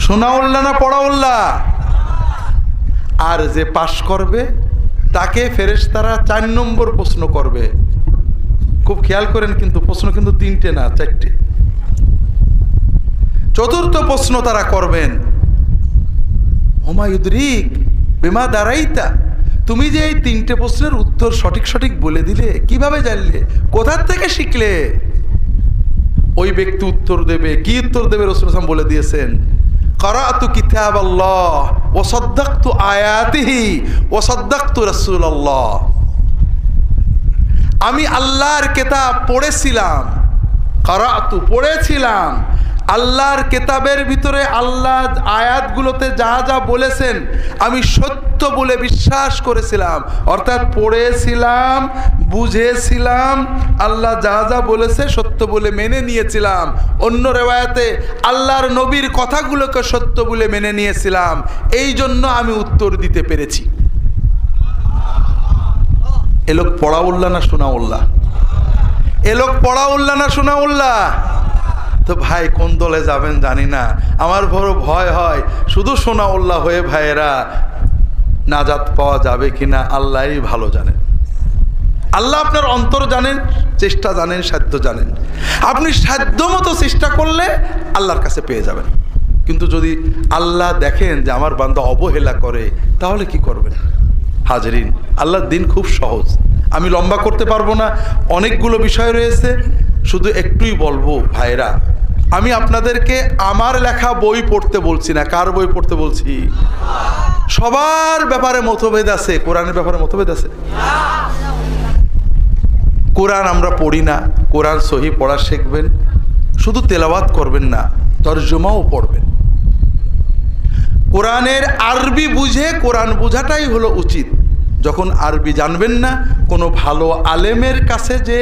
শোনাউল্লাহ না পড়াউল্লাহ? আর যে পাশ করবে তাকে ফেরেশতারা 4 নম্বর প্রশ্ন করবে। খুব খেয়াল করেন, কিন্তু প্রশ্ন কিন্তু 3টে না, 4টে। চতুর্থ প্রশ্ন তারা করবেন, ওমা ইউদরিক বিমা দাঁড়াইতা, তুমি যে এই 3টে প্রশ্নের উত্তর সঠিক সঠিক বলে দিলে, কিভাবে জানলে, কোথার থেকে শিখলে? ওই ব্যক্তি উত্তর দেবে, কি উত্তর দেবে? রাসূল সাল্লাল্লাহু আলাইহি ওয়াসাল্লাম বলে দিয়েছেন, ক্বারাআতু কিতাবাল্লাহ ওয়া সাদ্দাকতু আয়াতিহি ওয়া সাদ্দাকতু রাসূলাল্লাহ। আমি আল্লাহর কিতাব পড়েছিলাম, ক্বারাআতু পড়েছিলাম, আল্লাহর কিতাবের ভিতরে আল্লাহ আয়াতগুলোতে যা যা বলেছেন আমি সত্য বলে বিশ্বাস করেছিলাম, অর্থাৎ পড়েছিলাম, বুঝেছিলাম, আল্লাহ যা যা বলেছে সত্য বলে মেনে নিয়েছিলাম। অন্য রেওয়ায়াতে আল্লাহর নবীর কথাগুলোকে সত্য বলে মেনে নিয়েছিলাম, এই জন্য আমি উত্তর দিতে পেরেছি। এ লোক পড়া উল্লাহ না শোনা উল্লাহ? এ লোক পড়া উল্লাহ না শোনা উল্লাহ? তো ভাই কোন দলে যাবেন জানি না, আমার বড় ভয় হয় শুধু শোনা উল্লাহ হয়ে ভাইয়েরা নাজাত পাওয়া যাবে কিনা আল্লাহই ভালো জানেন। আল্লাহ আপনার অন্তর জানেন, চেষ্টা জানেন, সাধ্য জানেন। আপনি সাধ্য মতো চেষ্টা করলে আল্লাহর কাছে পেয়ে যাবেন। কিন্তু যদি আল্লাহ দেখেন যে আমার বান্দা অবহেলা করে, তাহলে কি করবেন? হাজরিন, আল্লাহর দিন খুব সহজ। আমি লম্বা করতে পারবো না, অনেকগুলো বিষয় রয়েছে, শুধু একটুই বলবো ভাইরা, আমি আপনাদেরকে আমার লেখা বই পড়তে বলছি না। কার বই পড়তে বলছি? সবার ব্যাপারে মতভেদ আছে, কোরআনের ব্যাপারে মতভেদ আছে। কোরআন আমরা পড়ি না, কোরআন সহি পড়া শিখবেন, শুধু তেলাওয়াত করবেন না, তরজমাও পড়বেন। কোরআনের আরবি বুঝে কোরআন বোঝাটাই হলো উচিত। যখন আরবি জানবেন না, কোনো ভালো আলেমের কাছে যে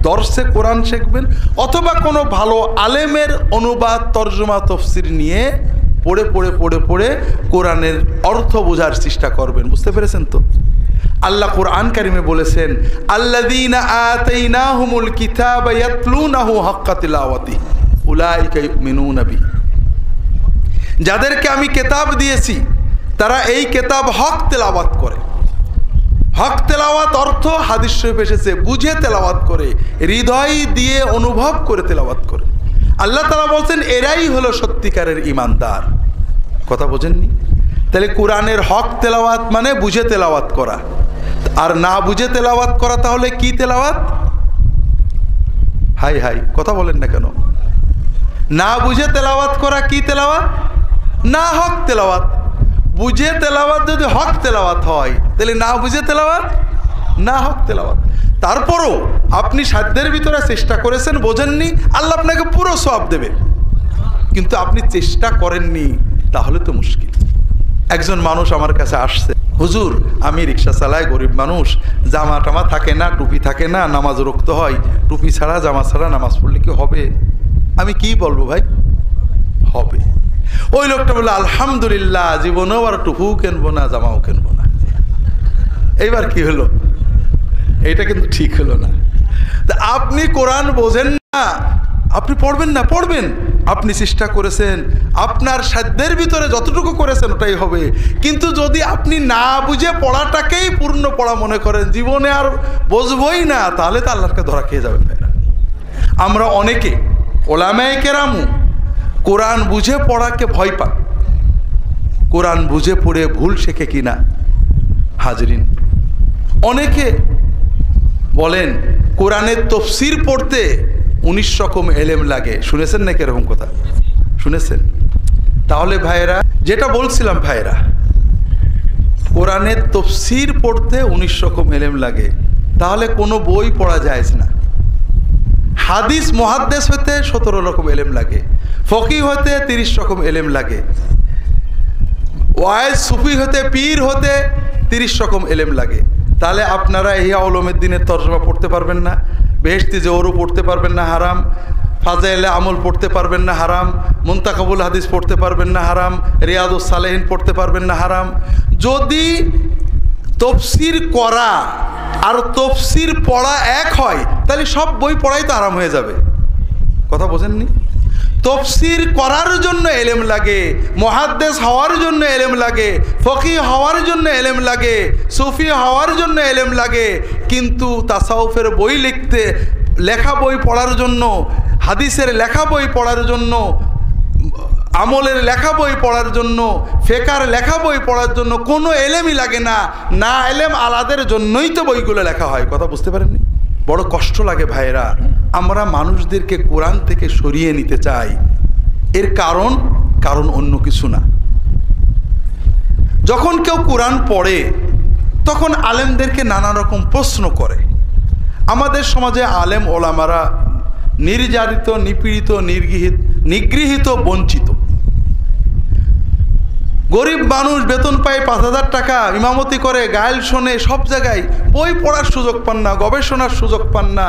দর্শে কোরআন শিখবেন, অথবা কোনো ভালো আলেমের অনুবাদ, তরজমা, তফসির নিয়ে পড়ে পড়ে পড়ে পড়ে কোরআনের অর্থ বোঝার চেষ্টা করবেন। বুঝতে পেরেছেন তো? আল্লাহ কোরআন কারিমে বলেছেন, আল্লাযীনা আতাইনাহুমুল কিতাবা ইয়াতলুনাহু হাক্কা তিলাওয়াতি উলাইকা ইউমিনুনা বিহি। যাদেরকে আমি কিতাব দিয়েছি তারা এই কিতাব হক তেলাওয়াত করে। হক তেলাওয়াত অর্থ হাদিস শরীফে এসেছে, বুঝে তেলাওয়াত করে, হৃদয় দিয়ে অনুভব করে তেলাওয়াত করে। আল্লাহ তাআলা বলছেন এরাই হলো সত্যিকারের ঈমানদার। কথা বোঝেননি? তাহলে কোরআনের হক তেলাওয়াত মানে বুঝে তেলাওয়াত করা, আর না বুঝে তেলাওয়াত করা তাহলে কি তেলাওয়াত? হাই হাই, কথা বলেন না কেন? না বুঝে তেলাওয়াত করা কি তেলাওয়াত? না হক তেলাওয়াত। বুঝে তেলাওয়াত যদি হক তেলাওয়াত হয়, তাহলে না বুঝে তেলাওয়াত না হক তেলাওয়াত। তারপরও আপনি সাধ্যের ভিতরে চেষ্টা করেছেন, বোঝেননি, আল্লাহ আপনাকে পুরো সওয়াব দেবে। কিন্তু আপনি চেষ্টা করেননি, তাহলে তো মুশকিল। একজন মানুষ আমার কাছে আসছে, হুজুর আমি রিক্সা চালাই, গরিব মানুষ, জামা টামা থাকে না, টুপি থাকে না, নামাজ রুখতে হয়, টুপি ছাড়া জামা ছাড়া নামাজ পড়লে কি হবে? আমি কি বলবো ভাই? হবে। ওই লোকটা বললো আলহামদুলিল্লাহ, জীবনেও আর টুপিও কিনবো না, জামাও কিনবো না। এইবার কি হলো? এইটা কিন্তু ঠিক হলো না। তা আপনি কোরআন বোঝেন না, আপনি পড়বেন না? পড়বেন। আপনি চেষ্টা করেছেন, আপনার সাধ্যের ভিতরে যতটুকু করেছেন ওটাই হবে। কিন্তু যদি আপনি না বুঝে পড়াটাকেই পূর্ণ পড়া মনে করেন, জীবনে আর বুঝবই না, তাহলে তো আল্লাহকে ধরা খেয়ে যাবেন ভাইরা। আমরা অনেকে ওলামায়ে কেরামু কোরআন বুঝে পড়াকে ভয় পান, কোরআন বুঝে পড়ে ভুল শেখে কিনা। হাজরিন, অনেকে বলেন কোরআনের তফসির পড়তে 19 রকম এলেম লাগে। শুনেছেন নাকি এরকম কথা? শুনেছেন? তাহলে ভাইয়েরা, যেটা বলছিলাম ভাইয়েরা, কোরআনের তফসির পড়তে 19 রকম এলেম লাগে, তাহলে কোনো বই পড়া যায় না। হাদিস মুহাদ্দিস হতে 17 রকম এলেম লাগে, ফকিহ হতে 30 রকম এলেম লাগে, ওয়াইজ সুফি হতে, পীর হতে 30 রকম এলেম লাগে। তাহলে আপনারা ইহয়া উলুমুদ্দিনের তরজমা পড়তে পারবেন না, বেহেশতি জওহরও পড়তে পারবেন না, হারাম। ফাজাইলে আমল পড়তে পারবেন না, হারাম। মুনতাকাবুল হাদিস পড়তে পারবেন না, হারাম। রিয়াদুস সালেহিন পড়তে পারবেন না, হারাম। যদি তফসির করা আর তফসির পড়া এক হয়, তাহলে সব বই পড়াই তো আরাম হয়ে যাবে। কথা বোঝেননি? তফসির করার জন্য এলেম লাগে, মুহাদ্দিস হওয়ার জন্য এলেম লাগে, ফকিহ হওয়ার জন্য এলেম লাগে, সুফি হওয়ার জন্য এলেম লাগে। কিন্তু তাসাউফের বই লিখতে, লেখা বই পড়ার জন্য, হাদিসের লেখা বই পড়ার জন্য, আমলের লেখা বই পড়ার জন্য, ফেকার লেখা বই পড়ার জন্য কোনো এলেমই লাগে না, না এলেম আলাদের জন্যই তো বইগুলো লেখা হয়। কথা বুঝতে পারেননি? বড় কষ্ট লাগে ভাইয়েরা, আমরা মানুষদেরকে কোরআন থেকে সরিয়ে নিতে চাই। এর কারণ অন্য কিছু না। যখন কেউ কোরআন পড়ে তখন আলেমদেরকে নানা রকম প্রশ্ন করে। আমাদের সমাজে আলেম ওলামারা নির্যাতিত, নিপীড়িত, নিগৃহীত, বঞ্চিত। গরিব মানুষ বেতন পায় 5,000 টাকা, ইমামতি করে, গায়েল শোনে, সব জায়গায় বই পড়ার সুযোগ পান না, গবেষণার সুযোগ পান না।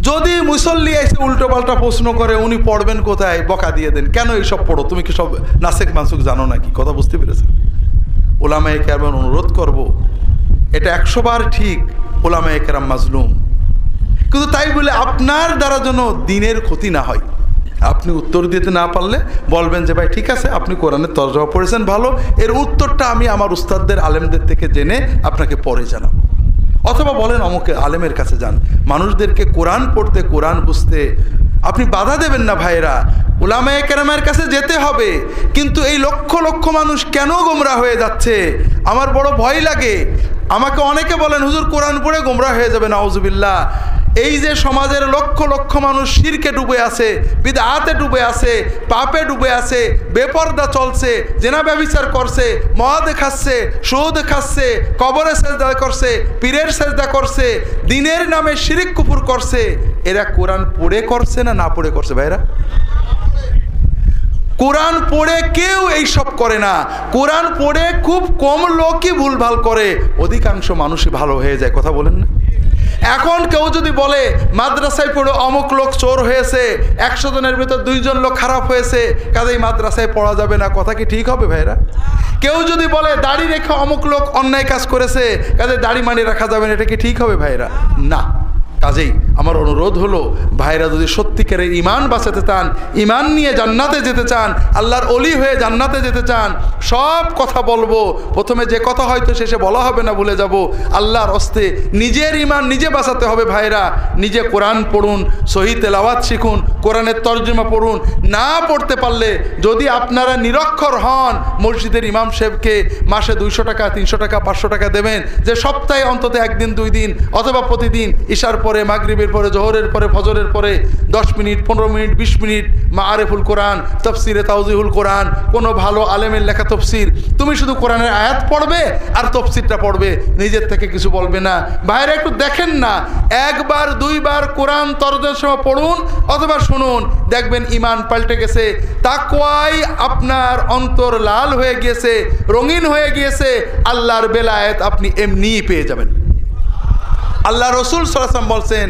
যদি মুসল্লি এসে উল্টো পাল্টা প্রশ্ন করে, উনি পড়বেন কোথায়? বকা দিয়ে দেন, কেন এইসব পড়ো, তুমি কি সব নাসেক মানসুক জানো নাকি? কথা বুঝতে পেরেছেন? ওলামায়ে কেরাম অনুরোধ করব, এটা 100 বার ঠিক, ওলামায়ে কেরাম মাজলুম, কিন্তু তাই বলে আপনার দ্বারা যেন দিনের ক্ষতি না হয়। আপনি উত্তর দিতে না পারলে বলবেন যে ভাই ঠিক আছে, আপনি কোরআনের তরজমা পড়েছেন ভালো, এর উত্তরটা আমি আমার উস্তাদদের আলেমদের থেকে জেনে আপনাকে পরে জানাবো। অথবা বলেন অমুক আলেমের কাছে যান। মানুষদেরকে কোরআন পড়তে, কোরআন বুঝতে আপনি বাধা দেবেন না ভাইয়েরা। উলামায়ে কেরামের কাছে যেতে হবে, কিন্তু এই লক্ষ লক্ষ মানুষ কেন গোমরা হয়ে যাচ্ছে আমার বড় ভয় লাগে। আমাকে অনেকে বলেন হুজুর কোরআন পড়ে গোমরা হয়ে যাবে, নাউজুবিল্লাহ। এই যে সমাজের লক্ষ লক্ষ মানুষ শিরকে ডুবে আছে, বিদআতে ডুবে আছে, পাপে ডুবে আছে, বেপরদা চলছে, জেনা ব্যভিচার করছে, মদ খাচ্ছে, সুদ খাচ্ছে, কবরে সেজদা করছে, পীরের সেজদা করছে, দিনের নামে শিরিক কুফর করছে, এরা কোরআন পড়ে করছে না পড়ে করছে? ভাইরা, কোরআন পড়ে কেউ এইসব করে না। কোরআন পড়ে খুব কম লোকই ভুলভাল করে, অধিকাংশ মানুষই ভালো হয়ে যায়। কথা বলেন না? এখন কেউ যদি বলে মাদ্রাসায় পড়ে অমুক লোক চোর হয়েছে, 100 জনের ভিতর 2 জন লোক খারাপ হয়েছে, কাজেই মাদ্রাসায় পড়া যাবে না, কথা কি ঠিক হবে ভাইরা? কেউ যদি বলে দাড়ি রেখে অমুক লোক অন্যায় কাজ করেছে, কাজে দাড়ি মানি রাখা যাবে না, এটা কি ঠিক হবে ভাইরা? না। কাজেই আমার অনুরোধ হলো, ভাইরা যদি সত্যিকারের ইমান বাঁচাতে চান, ইমান নিয়ে জান্নাতে যেতে চান, আল্লাহর ওলি হয়ে জান্নাতে যেতে চান, সব কথা বলবো। প্রথমে যে কথা হয়তো শেষে বলা হবে না, ভুলে যাব। আল্লাহর হস্তে নিজের ইমান নিজে বাঁচাতে হবে ভাইরা। নিজে কোরআন পড়ুন, সহি তেলাওয়াত শিখুন, কোরআনের তর্জমা পড়ুন। না পড়তে পারলে যদি আপনারা নিরক্ষর হন, মসজিদের ইমাম সাহেবকে মাসে 200 টাকা, 300 টাকা, 500 টাকা দেবেন, যে সপ্তাহে অন্তত 1 দিন 2 দিন অথবা প্রতিদিন ইশার পরে, মাগরিবের পরে, জোহরের পরে, ফজরের পরে 10 মিনিট, 15 মিনিট, 20 মিনিট মাআরিফুল কোরআন, তাফসিরে তাওজিহুল কোরআন, কোনো ভালো আলেমের লেখা তফসির, তুমি শুধু কোরআনের আয়াত পড়বে আর তফসিরটা পড়বে, নিজের থেকে কিছু বলবে না। বাইরে একটু দেখেন না, 1 বার 2 বার কোরআন তরজমা পড়ুন অথবা শুনুন, দেখবেন ইমান পাল্টে গেছে, তাকওয়ায় আপনার অন্তর লাল হয়ে গিয়েছে, রঙিন হয়ে গিয়েছে, আল্লাহর বেলায়েত আপনি এমনিই পেয়ে যাবেন। আল্লাহ রসুল সাল্লাল্লাহু আলাইহি ওয়াসাল্লাম বলছেন,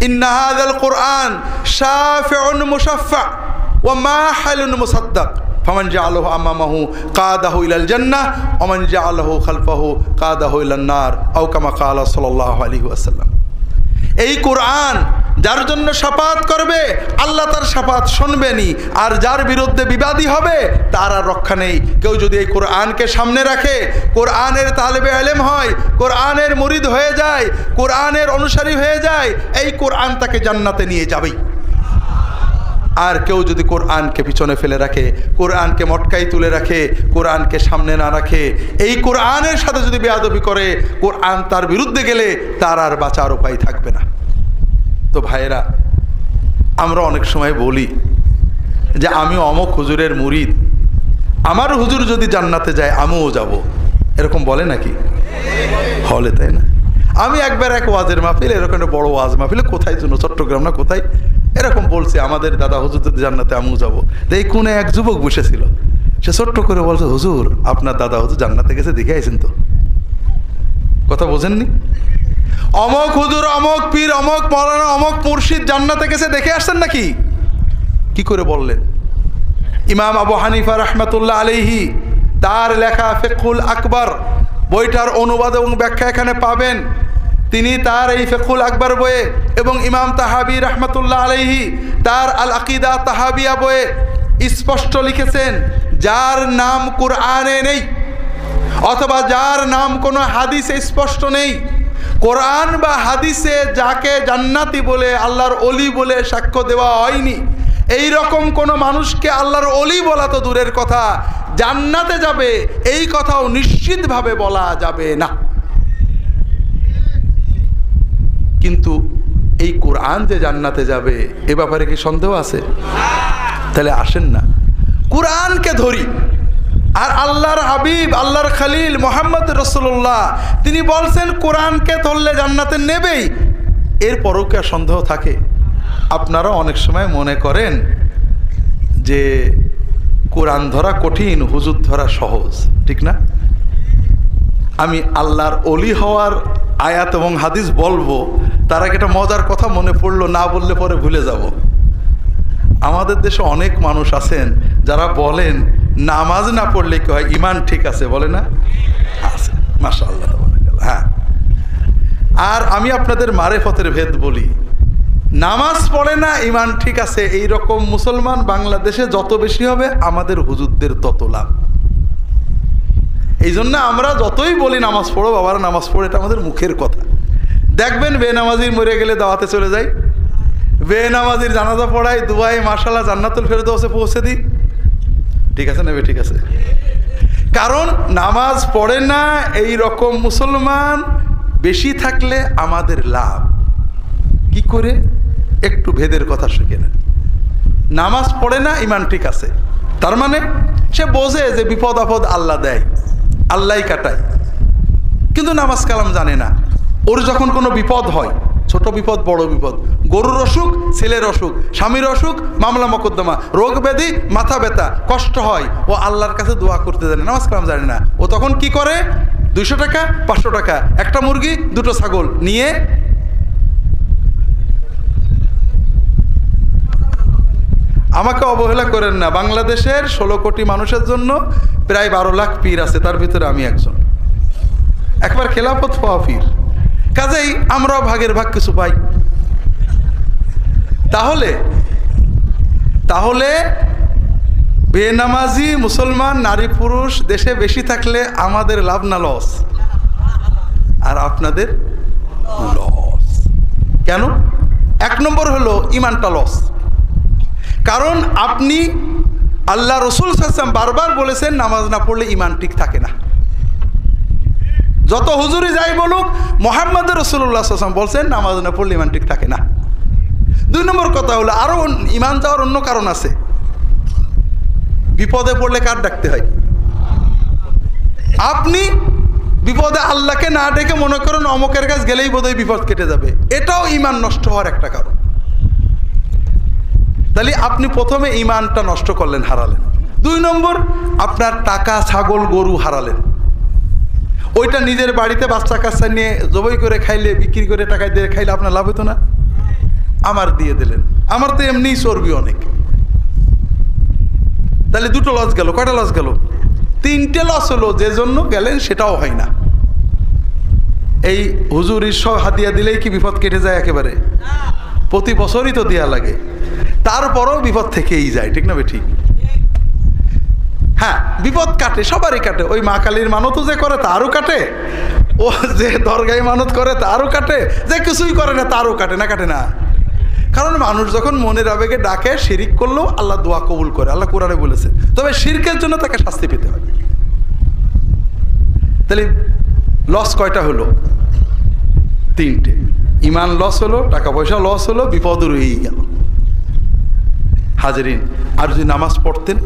ইন্না হাযাল কুরআন শাফিউন মুশাফফা ওয়া মাহিলুন মুসাদ্দাক, ফামান জাআলাহু আমামাহু কাদাহু ইলাল জান্নাহ ওয়া মান জাআলাহু খালফাহু কাদাহু ইলান নার, আও কামা ক্বালা সাল্লাল্লাহু আলাইহি ওয়াসাল্লাম। এই কোরআন যার জন্য শাফাত করবে, আল্লাহ তার শাফাত শুনবেনি, আর যার বিরুদ্ধে বিবাদী হবে তার আর রক্ষা নেই। কেউ যদি এই কোরআনকে সামনে রাখে, কোরআনের তালেবে ইলম হয়, কোরআনের মুরিদ হয়ে যায়, কোরআনের অনুসারী হয়ে যায়, এই কোরআন তাকে জান্নাতে নিয়ে যাবেই। আর কেউ যদি কোরআনকে পিছনে ফেলে রাখে, কোরআনকে মটকাই তুলে রাখে, কোরআনকে সামনে না রাখে, এই কোরআনের সাথে যদি বেয়াদবি করে, কোরআন তার বিরুদ্ধে গেলে তার আর বাঁচার উপায় থাকবে না। তো ভাইয়েরা, আমরা অনেক সময় বলি যে আমি অমুক হুজুরের মুরিদ, আমার হুজুর যদি জান্নাতে যায় আমিও যাব, এরকম বলে নাকি? হলে, তাই না? আমি একবার এক ওয়াজের মাহফিল, এরকম একটা বড় ওয়াজ মাহফিলে, কোথায় জন্য চট্টগ্রাম না কোথায়, এরকম বলছে আমাদের দাদা হুজুর যদি জান্নাতে আমিও যাব। এই কোণে এক যুবক বসেছিল, সে ছোট্ট করে বলছে, হুজুর আপনার দাদা হুজুর জান্নাতে গেছে, দেখে আইছেন তো? কথা বোঝেননি? অমক হুজুর, অমক পীর, অমক মৌলানা, অমক মুর্শিদ জান্নাতে গেছে, দেখে আসছেন নাকি? কি করে বললেন? ইমাম আবু হানিফা রাহমাতুল্লাহ আলাইহি তার লেখা ফিকহুল আকবর বইটার অনুবাদ এবং ব্যাখ্যা এখানে পাবেন। তিনি তার এই ফিকহুল আকবর বইয়ে এবং ইমাম তাহাবি রাহমাতুল্লাহ আলাইহি তার আল আকিদা তাহাবিয়া বইয়ে স্পষ্ট লিখেছেন, যার নাম কোরআনে নেই অথবা যার নাম কোনো হাদিসে স্পষ্ট নেই, কোরআন বা হাদিসে যাকে জান্নাতি বলে, আল্লাহর ওলি বলে সাক্ষ্য দেওয়া হয়নি, এই রকম কোন মানুষকে আল্লাহর ওলি বলা তো দূরের কথা, জান্নাতে যাবে এই কথাও নিশ্চিতভাবে বলা যাবে না। কিন্তু এই কোরআন যে জান্নাতে যাবে এ ব্যাপারে কি সন্দেহ আছে? তাহলে আসেন না কোরআনকে ধরি। আর আল্লাহর হাবিব, আল্লাহর খলিল মুহাম্মদ রাসূলুল্লাহ তিনি বলছেন কোরআনকে ধরলে জান্নাতে নেবেই। এরপরও কি সন্দেহ থাকে? আপনারা অনেক সময় মনে করেন যে কোরআন ধরা কঠিন, হুজুর ধরা সহজ, ঠিক না? আমি আল্লাহর ওলি হওয়ার আয়াত এবং হাদিস বলবো, তার আগে একটা মজার কথা মনে পড়লো, না বললে পরে ভুলে যাব। আমাদের দেশে অনেক মানুষ আছেন যারা বলেন নামাজ না পড়লে কি হয়, ইমান ঠিক আছে, বলে না? আছে, মাশাআল্লাহ। হ্যাঁ, আর আমি আপনাদের মারেফতের ভেদ বলি, নামাজ পড়ে না ইমান ঠিক আছে এই রকম মুসলমান বাংলাদেশে যত বেশি হবে আমাদের হুজুরদের তত লাভ। এই জন্য আমরা যতই বলি নামাজ পড়ো বাবার, নামাজ পড়ো, এটা আমাদের মুখের কথা। দেখবেন বেনামাজির মরে গেলে দাওয়াতে চলে যাই, বেনামাজির জানাজা পড়াই, দুবাই মাশাআল্লাহ জান্নাতুল ফেরদৌসে পৌঁছে দিই। ঠিক আছে না? ঠিক আছে। কারণ নামাজ পড়ে না এই রকম মুসলমান বেশি থাকলে আমাদের লাভ। কি করে? একটু ভেদের কথা শিখে নেন। নামাজ পড়ে না ইমান ঠিক আছে, তার মানে সে বোঝে যে বিপদ আপদ আল্লাহ দেয়, আল্লাহই কাটায়, কিন্তু নামাজ কালাম জানে না। ওর যখন কোনো বিপদ হয়, ছোট বিপদ বড় বিপদ, গরুর অসুখ, ছেলের অসুখ, স্বামীর অসুখ, মামলা মকদ্দমা, রোগ ব্যাধি, মাথা ব্যথা, কষ্ট হয়, ও আল্লাহর কাছে দোয়া করতে জানে, নামাজ কালাম জানে না। ও তখন কি করে? 200 টাকা 500 টাকা, একটা মুরগি 2টো ছাগল নিয়ে আমাকে অবহেলা করেন না, বাংলাদেশের 16 কোটি মানুষের জন্য প্রায় 12 লাখ পীর আছে, তার ভিতরে আমি একজন, একবার খেলাফত পাওয়া পীর। কাজেই আমরাও ভাগের ভাগ কিছু পাই। তাহলে বেনামাজি মুসলমান নারী পুরুষ দেশে বেশি থাকলে আমাদের লাভ না লস? আর আপনাদের লস। কেন? 1 নম্বর হলো ইমানটা লস। কারণ আপনি আল্লাহ রসুল সাল্লাল্লাহু আলাইহি ওয়াসাল্লাম বারবার বলেছেন নামাজ না পড়লে ইমান ঠিক থাকে না। যত হুজুরি যাই বলুক, মুহাম্মদ রাসূলুল্লাহ সাল্লাল্লাহু আলাইহি ওয়াসাল্লাম বলছেন নামাজ না পড়লে ইমান ঠিক থাকে না। 2 নম্বর কথা হলো আরো ইমান যাওয়ার অন্য কারণ আছে। বিপদে পড়লে কার ডাকতে হয়? আপনি বিপদে আল্লাহকে না ডেকে মনে করেন অমুকের কাছে গেলেই বোধহয় বিপদ কেটে যাবে, এটাও ইমান নষ্ট হওয়ার একটা কারণ। তাহলে আপনি প্রথমে ইমানটা নষ্ট করলেন, হারালেন। 2 নম্বর, আপনার টাকা, ছাগল, গরু হারালেন। ওইটা নিজের বাড়িতে বাচ্চা কাচ্চা নিয়ে জবাই করে খাইলে, বিক্রি করে টাকা দিয়ে খাইলে আপনার লাভ হতো না? আমার দিয়ে দিলেন, আমার তো এমনিই চর্বি অনেক। তাহলে 2টো লস গেল। কয়টা লস গেল? 3টে লস হলো। যে জন্য গেলেন সেটাও হয় না। এই হুজুরির সব হাদিয়া দিলেই কি বিপদ কেটে যায়? একেবারে প্রতি বছরই তো দেয়া লাগে, তারপরও বিপদ থেকেই যায়, ঠিক না? ঠিক। হ্যাঁ, বিপদ কাটে, সবারই কাটে। ওই মা কালীর মানতও যে করে তারও কাটে, ও যে দরগায় মানত করে তারও কাটে, যে কিছুই করে না তারও কাটে। না কাটে না? কারণ মানুষ যখন মনের আবেগে ডাকে, শিরিক করলেও আল্লাহ দোয়া কবুল করে, আল্লাহ কোরআনে বলেছে। তবে শিরকের জন্য তাকে শাস্তি পেতে হয়। তাহলে লস কয়টা হলো? 3টে। ইমান লস হলো, টাকা পয়সা লস হলো, বিপদ রয়েই গেল। হাজরিন, আর যদি নামাজ পড়তেন,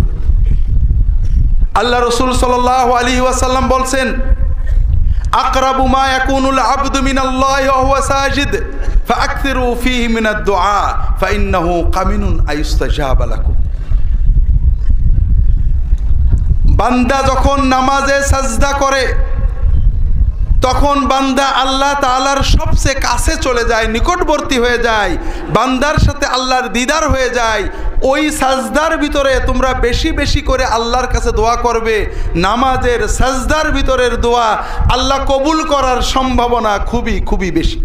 আল্লাহ রসুল সাল্লাল্লাহু আলাইহি ওয়াসাল্লাম বলছেন, আকরাবু মা ইয়াকুনুল আবদু মিনাল্লাহি ওয়া হুয়া সাজিদ ফাআকসিরু ফীহি মিনাদ দুআ ফাইন্নাহু কামিনুন আইয়ুস্তাজাবা লাকুম। বান্দা যখন নামাজে সাজদা করে তখন বান্দা আল্লাহ তাআলার সবচেয়ে কাছে চলে যায়, নিকটবর্তী হয়ে যায়, বান্দার সাথে আল্লাহর দিদার হয়ে যায়। ওই সাজদার ভিতরে তোমরা বেশি বেশি করে আল্লাহর কাছে দোয়া করবে। নামাজের সাজদার ভিতরের দোয়া আল্লাহ কবুল করার সম্ভাবনা খুবই খুবই বেশি।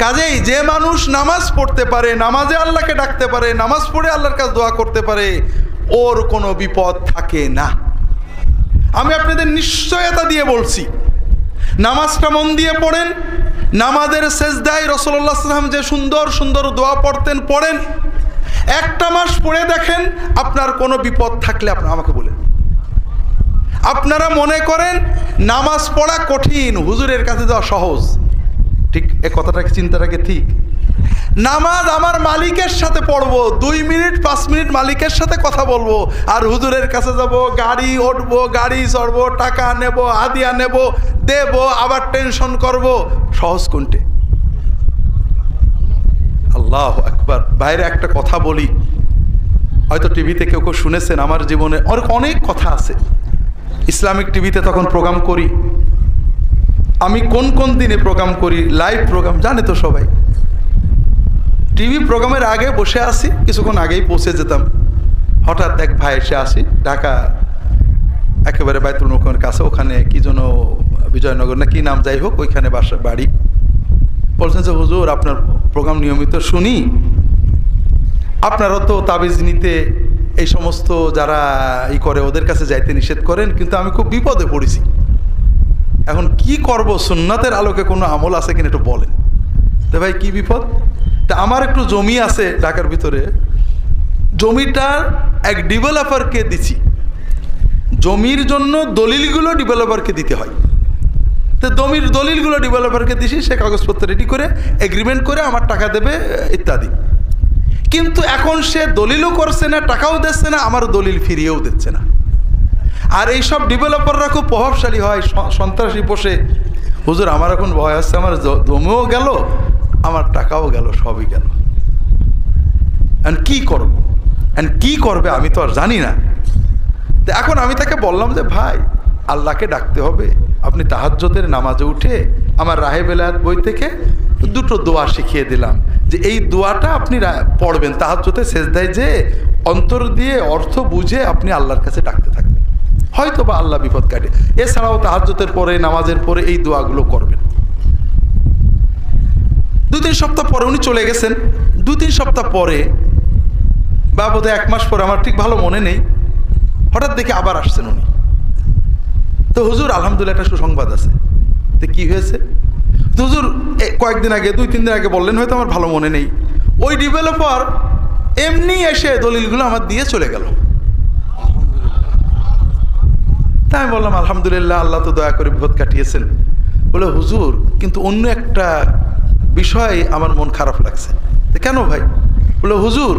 কাজেই যে মানুষ নামাজ পড়তে পারে, নামাজে আল্লাহকে ডাকতে পারে, নামাজ পড়ে আল্লাহর কাছে দোয়া করতে পারে, ওর কোনো বিপদ থাকে না। আমি আপনাদের নিশ্চয়তা দিয়ে বলছি, নামাজটা মন দিয়ে পড়েন। নামাজের সেজদায় রাসূলুল্লাহ সাল্লাল্লাহু আলাইহি ওয়াসাল্লাম যে সুন্দর সুন্দর দোয়া পড়তেন, পড়েন। একটা মাস পড়ে দেখেন, আপনার কোনো বিপদ থাকলে আপনি আমাকে বলেন। আপনারা মনে করেন নামাজ পড়া কঠিন, হুজুরের কাছে যাওয়া সহজ। ঠিক এ কথাটাকে, চিন্তাটাকে ঠিক। নামাজ আমার মালিকের সাথে পড়বো, 2 মিনিট 5 মিনিট মালিকের সাথে কথা বলবো, আর হুজুরের কাছে যাব, গাড়ি উঠবো, গাড়ি চড়বো, টাকা নেব, হাদিয়া নেব, দেব, আবার টেনশন করব। সহজ কোনটে? আল্লাহু আকবার। বাইরে একটা কথা বলি, হয়তো টিভিতে কেউ কেউ শুনেছেন, আমার জীবনে অনেক কথা আছে। ইসলামিক টিভিতে তখন প্রোগ্রাম করি, আমি কোন কোন দিনে প্রোগ্রাম করি, লাইভ প্রোগ্রাম জানে তো সবাই। টিভি প্রোগ্রামের আগে বসে আসি, কিছুক্ষণ আগেই পৌঁছে যেতাম। হঠাৎ এক ভাই এসে আসি, ঢাকা একেবারে বাইতুল মুকাররমের কাছে, ওখানে কি যেন বিজয়নগর না কি নাম, যাই হোক, ওইখানে বাসা বাড়ি। বলছেন যে হুজুর আপনার প্রোগ্রাম নিয়মিত শুনি, আপনারা তো তাবিজ নিতে এই সমস্ত যারা করে ওদের কাছে যাইতে নিষেধ করেন, কিন্তু আমি খুব বিপদে পড়েছি, এখন কি করব, সুন্নাতের আলোকে কোনো আমল আছে কিনা একটু বলেন। তো ভাই কি বিপদ? তা আমার একটু জমি আছে ঢাকার ভিতরে, জমিটার এক ডেভেলপারকে দিছি, জমির জন্য দলিলগুলো ডেভেলপারকে দিতে হয়। তো জমির দলিলগুলো ডেভেলপারকে দিছি, সে কাগজপত্র রেডি করে এগ্রিমেন্ট করে আমার টাকা দেবে ইত্যাদি। কিন্তু এখন সে দলিলও করছে না, টাকাও দিচ্ছে না, আমার দলিল ফিরিয়েও দিচ্ছে না। আর এইসব ডেভেলপাররা খুব প্রভাবশালী হয়, সন্ত্রাসী বসে। হুজুর আমার এখন ভয় আসছে, আমার জমিও গেল, আমার টাকাও গেল, সবই গেল। কি করব, কি করবে আমি তো আর জানি না। তো এখন আমি তাকে বললাম যে ভাই, আল্লাহকে ডাকতে হবে। আপনি তাহাজ্জুদের নামাজে উঠে আমার রাহে বেলায়েত বই থেকে 2টো দোয়া শিখিয়ে দিলাম, যে এই দোয়াটা আপনি পড়বেন তাহাজ্জুদে সেজদায়, যে অন্তর দিয়ে অর্থ বুঝে আপনি আল্লাহর কাছে ডাকতে থাকবেন, হয়তো বা আল্লাহ বিপদ কাটে। এছাড়াও তাহাজ্জুদের পরে, নামাজের পরে এই দোয়াগুলো করবেন। 2-3 সপ্তাহ পরে উনি চলে গেছেন। 2-3 সপ্তাহ পরে বা বোধহয় 1 মাস পরে, আমার ঠিক ভালো মনে নেই, হঠাৎ দেখে আবার আসছেন উনি। তো হুজুর আলহামদুলিল্লাহ একটা সুসংবাদ আছে। তো কি হয়েছে? তো হুজুর কয়েকদিন আগে, 2-3 দিন আগে বললেন, হয়তো আমার ভালো মনে নেই, ওই ডেভেলপার এমনি এসে দলিলগুলো আমার দিয়ে চলে গেল। তাই আমি বললাম আলহামদুলিল্লাহ, আল্লাহ তো দয়া করে বিপদ কাটিয়েছেন। বলে হুজুর কিন্তু অন্য একটা বিষয় আমার মন খারাপ লাগছে। কেন ভাই? বলে হুজুর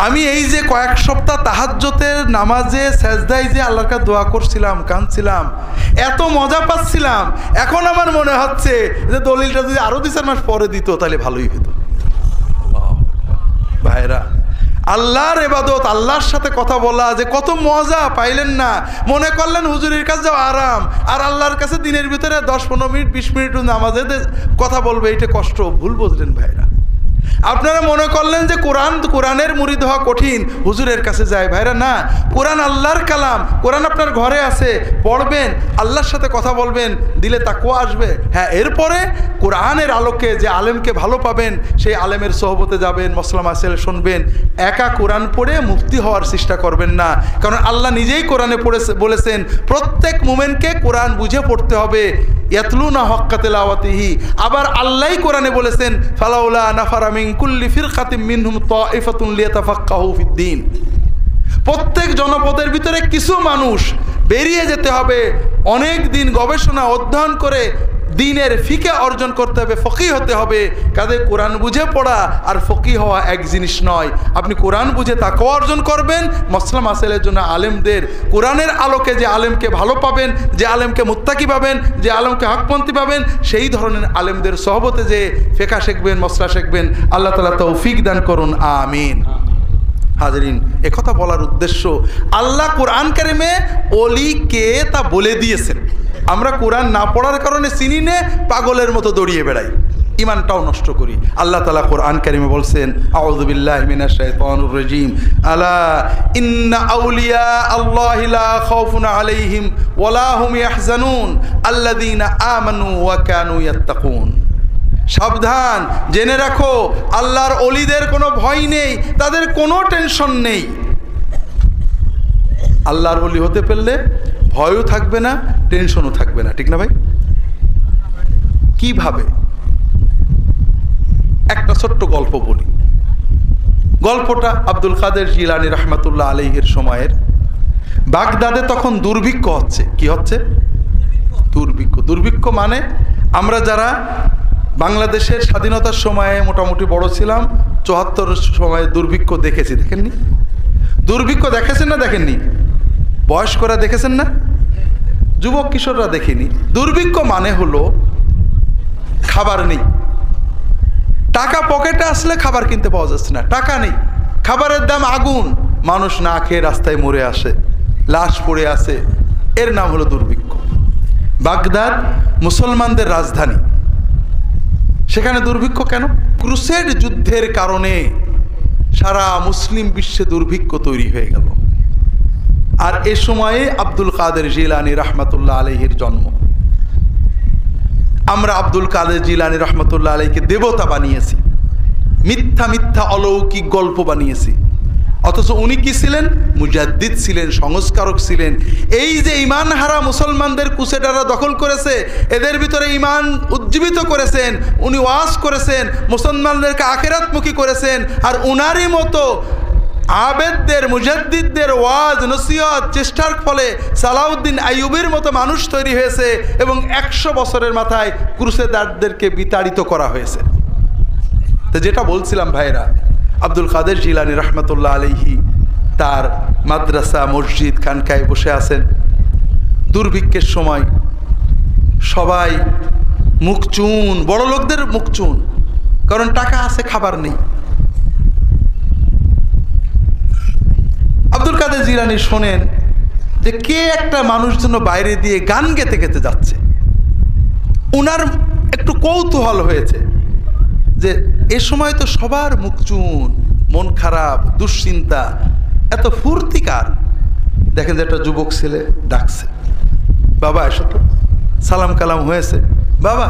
আমি এই যে কয়েক সপ্তাহ তাহাজ্জুদের নামাজে সেজদায় যে আল্লাহর কাছে দোয়া করছিলাম, কাঁদছিলাম, এত মজা পাচ্ছিলাম, এখন আমার মনে হচ্ছে যে দলিলটা যদি আরো 2-4 মাস পরে দিত তাহলে ভালোই হতো। ভাইরা, আল্লাহর ইবাদত, আল্লাহর সাথে কথা বলা যে কত মজা পাইলেন না? মনে করলেন হুজুরের কাছে যাও আরাম, আর আল্লাহর কাছে দিনের ভিতরে 10-15 মিনিট 20 মিনিট নামাজে কথা বলবে, এটা কষ্ট। ভুল বুঝলেন ভাইরা। আপনারা মনে করলেন যে কোরআনের মুরিদ হওয়া কঠিন, হুজুরের কাছে যায়। ভাইরা না, কোরআন আল্লাহর কালাম, কোরআন আপনার ঘরে আছে, পড়বেন, আল্লাহর সাথে কথা বলবেন, দিলে তাকওয়া আসবে। হ্যাঁ, এরপরে কোরআনের আলোকে যে আলেমকে ভালো পাবেন, সেই আলেমের সোহবতে যাবেন, মসলা মাসাইল শুনবেন। একা কোরআন পড়ে মুফতি হওয়ার চেষ্টা করবেন না, কারণ আল্লাহ নিজেই কোরআনে বলেছেন প্রত্যেক মুমিনকে কোরআন বুঝে পড়তে হবে। ইয়াতলুনা হাক্কা তিলাওয়াতিহি। আবার আল্লাহই কোরআনে বলেছেন ফালাউলা নাফারা মিন কুল্লি ফিরকাতিন মিনহুম তাইফাতুন লিয়াতাফাক্কাহু ফিদ্দীন। প্রত্যেক জনপদের ভিতরে কিছু মানুষ বেরিয়ে যেতে হবে, অনেক দিন গবেষণা অধ্যয়ন করে দিনের ফিকে অর্জন করতে হবে, ফকি হতে হবে। কাজে কোরআন বুঝে পড়া আর ফকি হওয়া এক জিনিস নয়। আপনি কোরআন বুঝে তাকওয়া অর্জন করবেন। মসলা মাসাইলের জন্য আলেমদের, কোরআনের আলোকে যে আলেমকে ভালো পাবেন, যে আলেমকে মুত্তাকি পাবেন, যে আলেমকে হকপন্থী পাবেন, সেই ধরনের আলেমদের সহবতে যে ফিকহ শিখবেন, মসলা শিখবেন। আল্লাহ তাআলা তৌফিক দান করুন, আমিন। হাজরিন, একথা বলার উদ্দেশ্য, আল্লাহ কোরআন কারিমে ওলি কে তা বলে দিয়েছেন। আমরা কোরআন না পড়ার কারণে চিনি নে, পাগলের মতো দৌড়িয়ে বেড়াই, ইমানটাও নষ্ট করি। আল্লাহ তাআলা কোরআন কারিমে বলছেন, আউযু বিল্লাহি মিনাশ শাইতানির রাজীম, আলা ইন্না আউলিয়া আল্লাহি লা খাউফুন আলাইহিম ওয়া লা হুম ইয়াহজানুন আল্লাযীনা আমানু ওয়া কানু ইয়াত্তাকুন। সাবধান, জেনে রাখো, আল্লাহর ওলিদের কোনো ভয় নেই, তাদের কোনো টেনশন নেই। আল্লাহর ওলি হতে পারলে ভয়ও থাকবে না, টেনশনও থাকবে না, ঠিক না ভাই? কিভাবে? একটা ছোট্ট গল্প বলি। গল্পটা আব্দুল কাদের জিলানী রহমাতুল্লাহ আলাইহির সময়ের। বাগদাদে তখন দুর্ভিক্ষ হচ্ছে। কি হচ্ছে? দুর্ভিক্ষ। দুর্ভিক্ষ মানে আমরা যারা বাংলাদেশের স্বাধীনতার সময়ে মোটামুটি বড় ছিলাম, ৭৪ সময়ে দুর্ভিক্ষ দেখেছি, দেখেননি? দুর্ভিক্ষ দেখেছেন না দেখেননি? বয়স্করা দেখেছেন না? যুবক কিশোররা দেখেনি। দুর্ভিক্ষ মানে হলো খাবার নেই, টাকা পকেটে আসলে খাবার কিনতে পাওয়া যাচ্ছে না, টাকা নেই, খাবারের দাম আগুন, মানুষ না খেয়ে রাস্তায় মরে আসে, লাশ পড়ে আসে, এর নাম হলো দুর্ভিক্ষ। বাগদাদ মুসলমানদের রাজধানী, সেখানে দুর্ভিক্ষ কেন? ক্রুসেড যুদ্ধের কারণে সারা মুসলিম বিশ্বে দুর্ভিক্ষ তৈরি হয়ে গেল। আর এ সময়ে আব্দুল কাদের জিলানী রহমাতুল্লাহ আলাইহির জন্ম। আমরা আব্দুল কাদের জিলানী রহমাতুল্লাহ আলাইহিকে দেবতা বানিয়েছি, মিথ্যা মিথ্যা অলৌকিক গল্প বানিয়েছি, অথচ উনি কি ছিলেন? মুজাদ্দিদ ছিলেন, সংস্কারক ছিলেন। এই যে ইমান হারা মুসলমানদের ক্রুসেডাররা দখল করেছে, এদের ভিতরে ইমান উজ্জীবিত করেছেন, উনি ওয়াজ করেছেন, মুসলমানদেরকে আখিরাতমুখী করেছেন। আর উনারই মতো আবেদদের, মুজাদ্দিদদের ওয়াজ নসিহত চেষ্টার ফলে সালাউদ্দিন আইয়ুবের মতো মানুষ তৈরি হয়েছে এবং ১০০ বছরের মাথায় ক্রুসেডারদেরকে বিতাড়িত করা হয়েছে। তো যেটা বলছিলাম ভাইরা, আব্দুল কাদের জিলানী রহমাতুল্লাহ আলাইহি তার মাদ্রাসা মসজিদ খানকায় বসে আছেন। দুর্ভিক্ষের সময় সবাই মুখ চুন, বড় লোকদের মুখ চুন, কারণ টাকা আছে, খাবার নেই। আব্দুল কাদের জিলানী শোনেন যে কে একটা মানুষ যেন বাইরে দিয়ে গান গেতে গেতে যাচ্ছে। উনার একটু কৌতূহল হয়েছে যে এ সময় তো সবার মুখ চুন, মন খারাপ, দুশ্চিন্তা, এত ফুর্তিকার। দেখেন যে একটা যুবক ছেলে ডাকছে, বাবা এসো তো, সালাম কালাম হয়েছে। বাবা,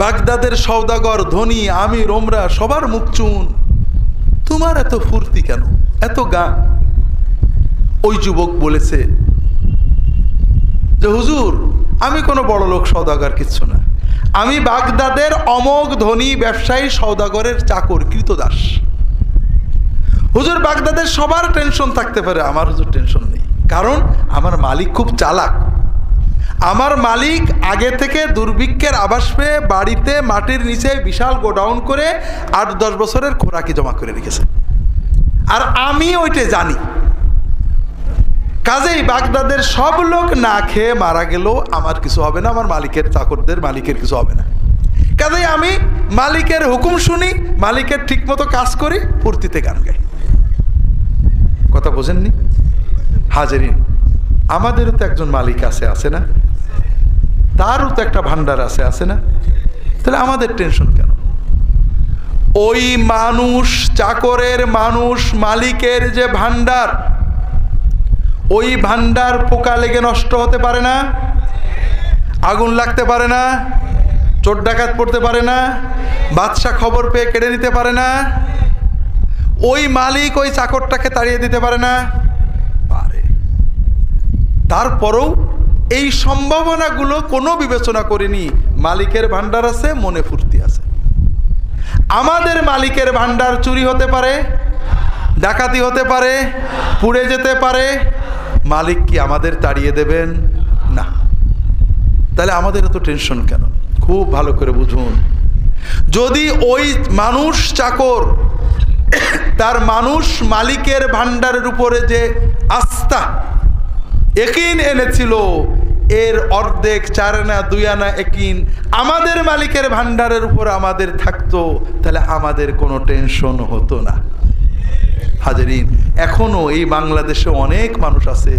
বাগদাদের সওদাগর, ধনী, আমির, ওমরা সবার মুখ চুন, তোমার এত ফুর্তি কেন, এত গান? ওই যুবক বলেছে যে হুজুর, আমি কোনো বড় লোক সওদাগর কিচ্ছু না, আমি বাগদাদের অমোঘ ধনী ব্যবসায়ী সওদাগরের চাকর, কৃতদাস। হুজুর, বাগদাদের সবার টেনশন থাকতে পারে, আমার হুজুর টেনশন নেই, কারণ আমার মালিক খুব চালাক। আমার মালিক আগে থেকে দুর্ভিক্ষের আভাস পেয়ে বাড়িতে মাটির নিচে বিশাল গোডাউন করে ৮-১০ বছরের খোরাকি জমা করে রেখেছে, আর আমি ওইটা জানি। কাজেই বাগদাদের সব লোক না খেয়ে মারা গেলেও আমার কিছু হবে না, আমার মালিকের চাকরদের মালিকের কিছু হবে না। কাজেই আমি মালিকের হুকুম শুনি, মালিকের ঠিক মতো কাজ করি, ফুর্তিতে গান গাই। কথা বোঝেননি হাজেরিন? আমাদেরও তো একজন মালিক আছে না? তারও তো একটা ভান্ডার আছে না? তাহলে আমাদের টেনশন কেন? ওই মানুষ, চাকরের মানুষ, মালিকের যে ভান্ডার, ওই ভান্ডার পোকা লেগে নষ্ট হতে পারে না, আগুন লাগতে পারে না, চোর ডাকাত পড়তে পারে না, বাদশা খবর পেয়ে কেড়ে নিতে পারে না, ওই মালিক ওই চাকরটাকে তাড়িয়ে দিতে পারে না? পারে। তারপরেও এই সম্ভাবনাগুলো কোনো বিবেচনা করিনি। মালিকের ভান্ডার আছে, মনে ফুর্তি আছে। আমাদের মালিকের ভান্ডার চুরি হতে পারে, ডাকাতি হতে পারে, পুড়ে যেতে পারে, মালিক কি আমাদের তাড়িয়ে দেবেন? না। তাহলে আমাদের এত টেনশন কেন? খুব ভালো করে বুঝুন। যদি ওই মানুষ চাকর তার মানুষ মালিকের ভান্ডারের উপরে যে আস্থা, ইয়াকিন এনেছিল, এর অর্ধেক, 4 আনা 2 আনা ইয়াকিন আমাদের মালিকের ভান্ডারের উপর আমাদের থাকতো, তাহলে আমাদের কোনো টেনশন হতো না। হাজেরিন, এখনো এই বাংলাদেশে অনেক মানুষ আছে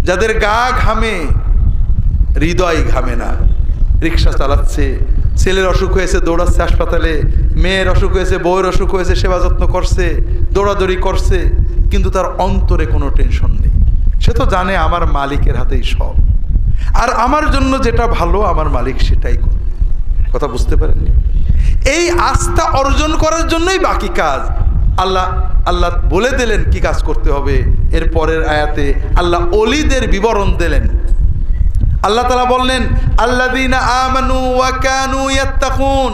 যাদের গা ঘামে, হৃদয় ঘামে না। রিক্সা চালাচ্ছে, ছেলের অসুখ হয়েছে দৌড়াচ্ছে হাসপাতালে, মেয়ের অসুখ হয়েছে, বউয়ের অসুখ হয়েছে সেবা যত্ন করছে, দৌড়াদৌড়ি করছে, কিন্তু তার অন্তরে কোনো টেনশন নেই। সে তো জানে আমার মালিকের হাতেই সব, আর আমার জন্য যেটা ভালো আমার মালিক সেটাই করে। কথা বুঝতে পারেননি? এই আস্থা অর্জন করার জন্যই বাকি কাজ আল্লাহ বলে দিলেন কি কাজ করতে হবে। এর পরের আয়াতে আল্লাহ ওলিদের বিবরণ দিলেন। আল্লাহ তাআলা বললেন, আল্লাযীনা আমানু ওয়া কানু ইয়াত্তাকুন,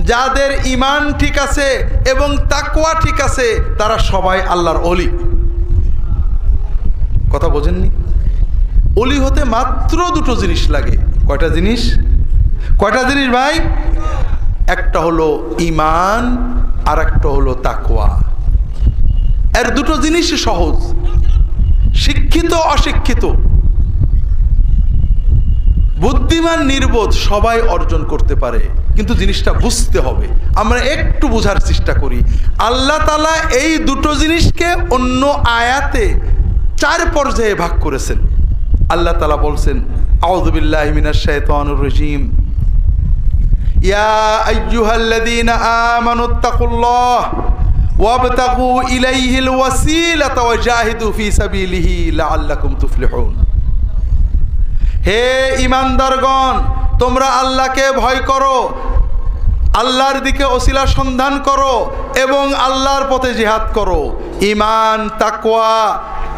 যাদের ঈমান ঠিক আছে এবং তাকওয়া ঠিক আছে তারা সবাই আল্লাহর ওলি। কথা বোঝেননি? ওলি হতে মাত্র দুটো জিনিস লাগে। কয়টা জিনিস? কয়টা জিনিস ভাই? একটা হলো ঈমান আর একটা হলো তাকওয়া। এর দুটো জিনিসই সহজ। শিক্ষিত অশিক্ষিত, বুদ্ধিমান নির্বোধ সবাই অর্জন করতে পারে, কিন্তু জিনিসটা বুঝতে হবে। আমরা একটু বোঝার চেষ্টা করি। আল্লাহ তাআলা এই দুটো জিনিসকে অন্য আয়াতে 4 পর্যায়ে ভাগ করেছেন। আল্লাহ তাআলা বলছেন, আউযু বিল্লাহি মিনাশ শাইতানির রাজীম, ইয়া আইয়ুহাল্লাযীনা আমানুত্তাকুল্লাহ ওয়াবতাগু ইলাইহিল ওয়াসিলাতা ওয়াজাহিদু ফি সাবিলিহি লাআল্লাকুম তুফলিহুন। হে ঈমানদারগণ, তোমরা আল্লাহকে ভয় করো, আল্লাহর দিকে ওসিলা সন্ধান করো এবং আল্লাহর পথে জিহাদ করো। ঈমান, তাকওয়া,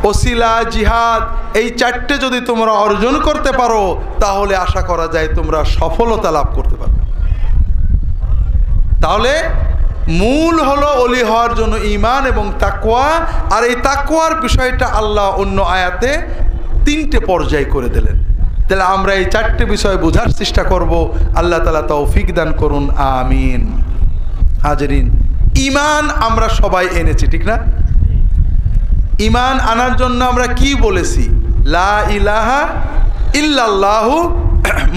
ওসিলা, জিহাদ, এই 4টে যদি তোমরা অর্জন করতে পারো তাহলে আশা করা যায় তোমরা সফলতা লাভ করতে পারবে। তাহলে মূল হলো ওলি হওয়ার জন্য ঈমান এবং তাকওয়া। আর এই তাকওয়ার বিষয়টা আল্লাহ অন্য আয়াতে 3টে পর্যায় করে দিলেন। তাহলে আমরা এই 4টে বিষয় বোঝার চেষ্টা করব। আল্লাহ তাআলা তৌফিক দান করুন, আমিন। হাজরিন, ঈমান আমরা সবাই এনেছি, ঠিক না? ঈমান আনার জন্য আমরা কি বলেছি? লা ইলাহা ইল্লাল্লাহু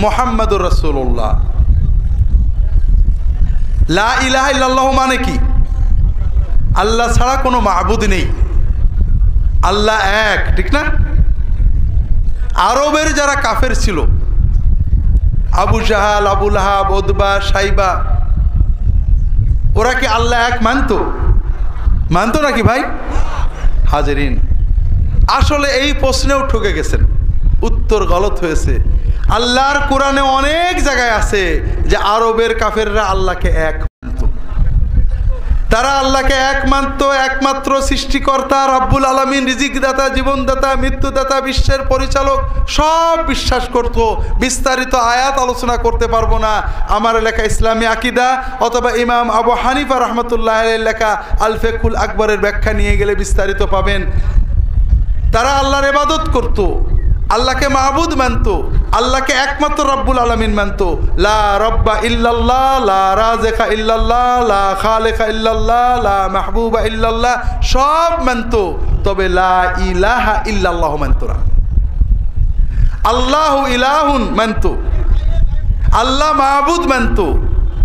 মুহাম্মাদুর রাসূলুল্লাহ। লা ইলাহা ইল্লাল্লাহু মানে কি? আল্লাহ ছাড়া কোনো মাবুদ নেই, আল্লাহ এক, ঠিক না? আরবের যারা কাফের ছিল, আবু জাহাল, আবু লাহাব, উতবা, সাইবা, ওরা কি আল্লাহ এক মানতো? মানতো নাকি ভাই? হাজরিন, আসলে এই প্রশ্নেও ঠকে গেছেন, উত্তর গলত হয়েছে। আল্লাহর কোরআনে অনেক জায়গায় আছে যে আরবের কাফেররা আল্লাহকে এক মানত। তারা আল্লাহকে এক মানত, একমাত্র সৃষ্টিকর্তা, রব্বুল আলামিন, রিজিকদাতা, জীবনদাতা, মৃত্যুদাতা, বিশ্বের পরিচালক, সব বিশ্বাস করত। বিস্তারিত আয়াত আলোচনা করতে পারবো না। আমার লেখা ইসলামী আকিদা অথবা ইমাম আবু হানিফা রহমতুল্লাহ আলাইহির লেখা আল ফিকহুল আকবরের ব্যাখ্যা নিয়ে গেলে বিস্তারিত পাবেন। তারা আল্লাহর ইবাদত করত, আল্লাহকে মাবুদ মানত, আল্লাহকে একমাত্র রব্বুল আলামিন মানত। লা রব্বা ইল্লাল্লাহ, লা রাযিকা ইল্লাল্লাহ, লা খালিকা ইল্লাল্লাহ, লা মাহবুবা ইল্লাল্লাহ, সব মানত, তবে লা ইলাহা ইল্লাল্লাহ মানত না। আল্লাহু ইলাহুন মানত, আল্লাহ মাবুদ মানত,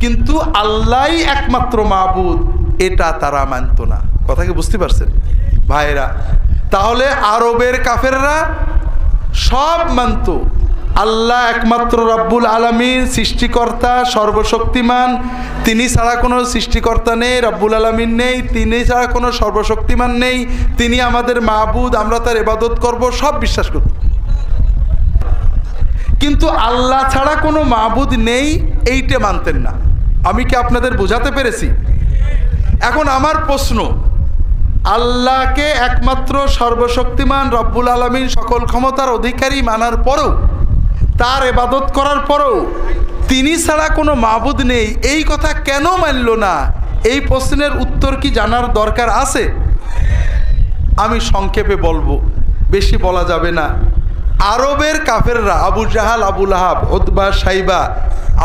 কিন্তু আল্লাহই একমাত্র মাবুদ এটা তারা মানত না। কথা কি বুঝতে পারছেন ভাইরা? তাহলে আরবের কাফেররা সব মানত, আল্লাহ একমাত্র রব্বুল আলামিন, সৃষ্টিকর্তা, সর্বশক্তিমান, তিনি ছাড়া কোনো সৃষ্টিকর্তা নেই, রব্বুল আলামিন নেই, তিনি ছাড়া কোনো সর্বশক্তিমান নেই, তিনি আমাদের মাবুদ, আমরা তার ইবাদত করব, সব বিশ্বাস করত। কিন্তু আল্লাহ ছাড়া কোনো মাবুদ নেই এইটা মানতেন না। আমি কি আপনাদের বোঝাতে পেরেছি? এখন আমার প্রশ্ন, আল্লাহকে একমাত্র সর্বশক্তিমান রব্বুল আলামিন, সকল ক্ষমতার অধিকারী মানার পরেও, তার ইবাদত করার পরেও তিনি ছাড়া কোনো মাবুদ নেই, এই কথা কেন মানল না? এই প্রশ্নের উত্তর কি জানার দরকার আছে? আমি সংক্ষেপে বলবো, বেশি বলা যাবে না। আরবের কাফেররা, আবু জাহাল, আবু লাহাব, উতবা, সাইবা,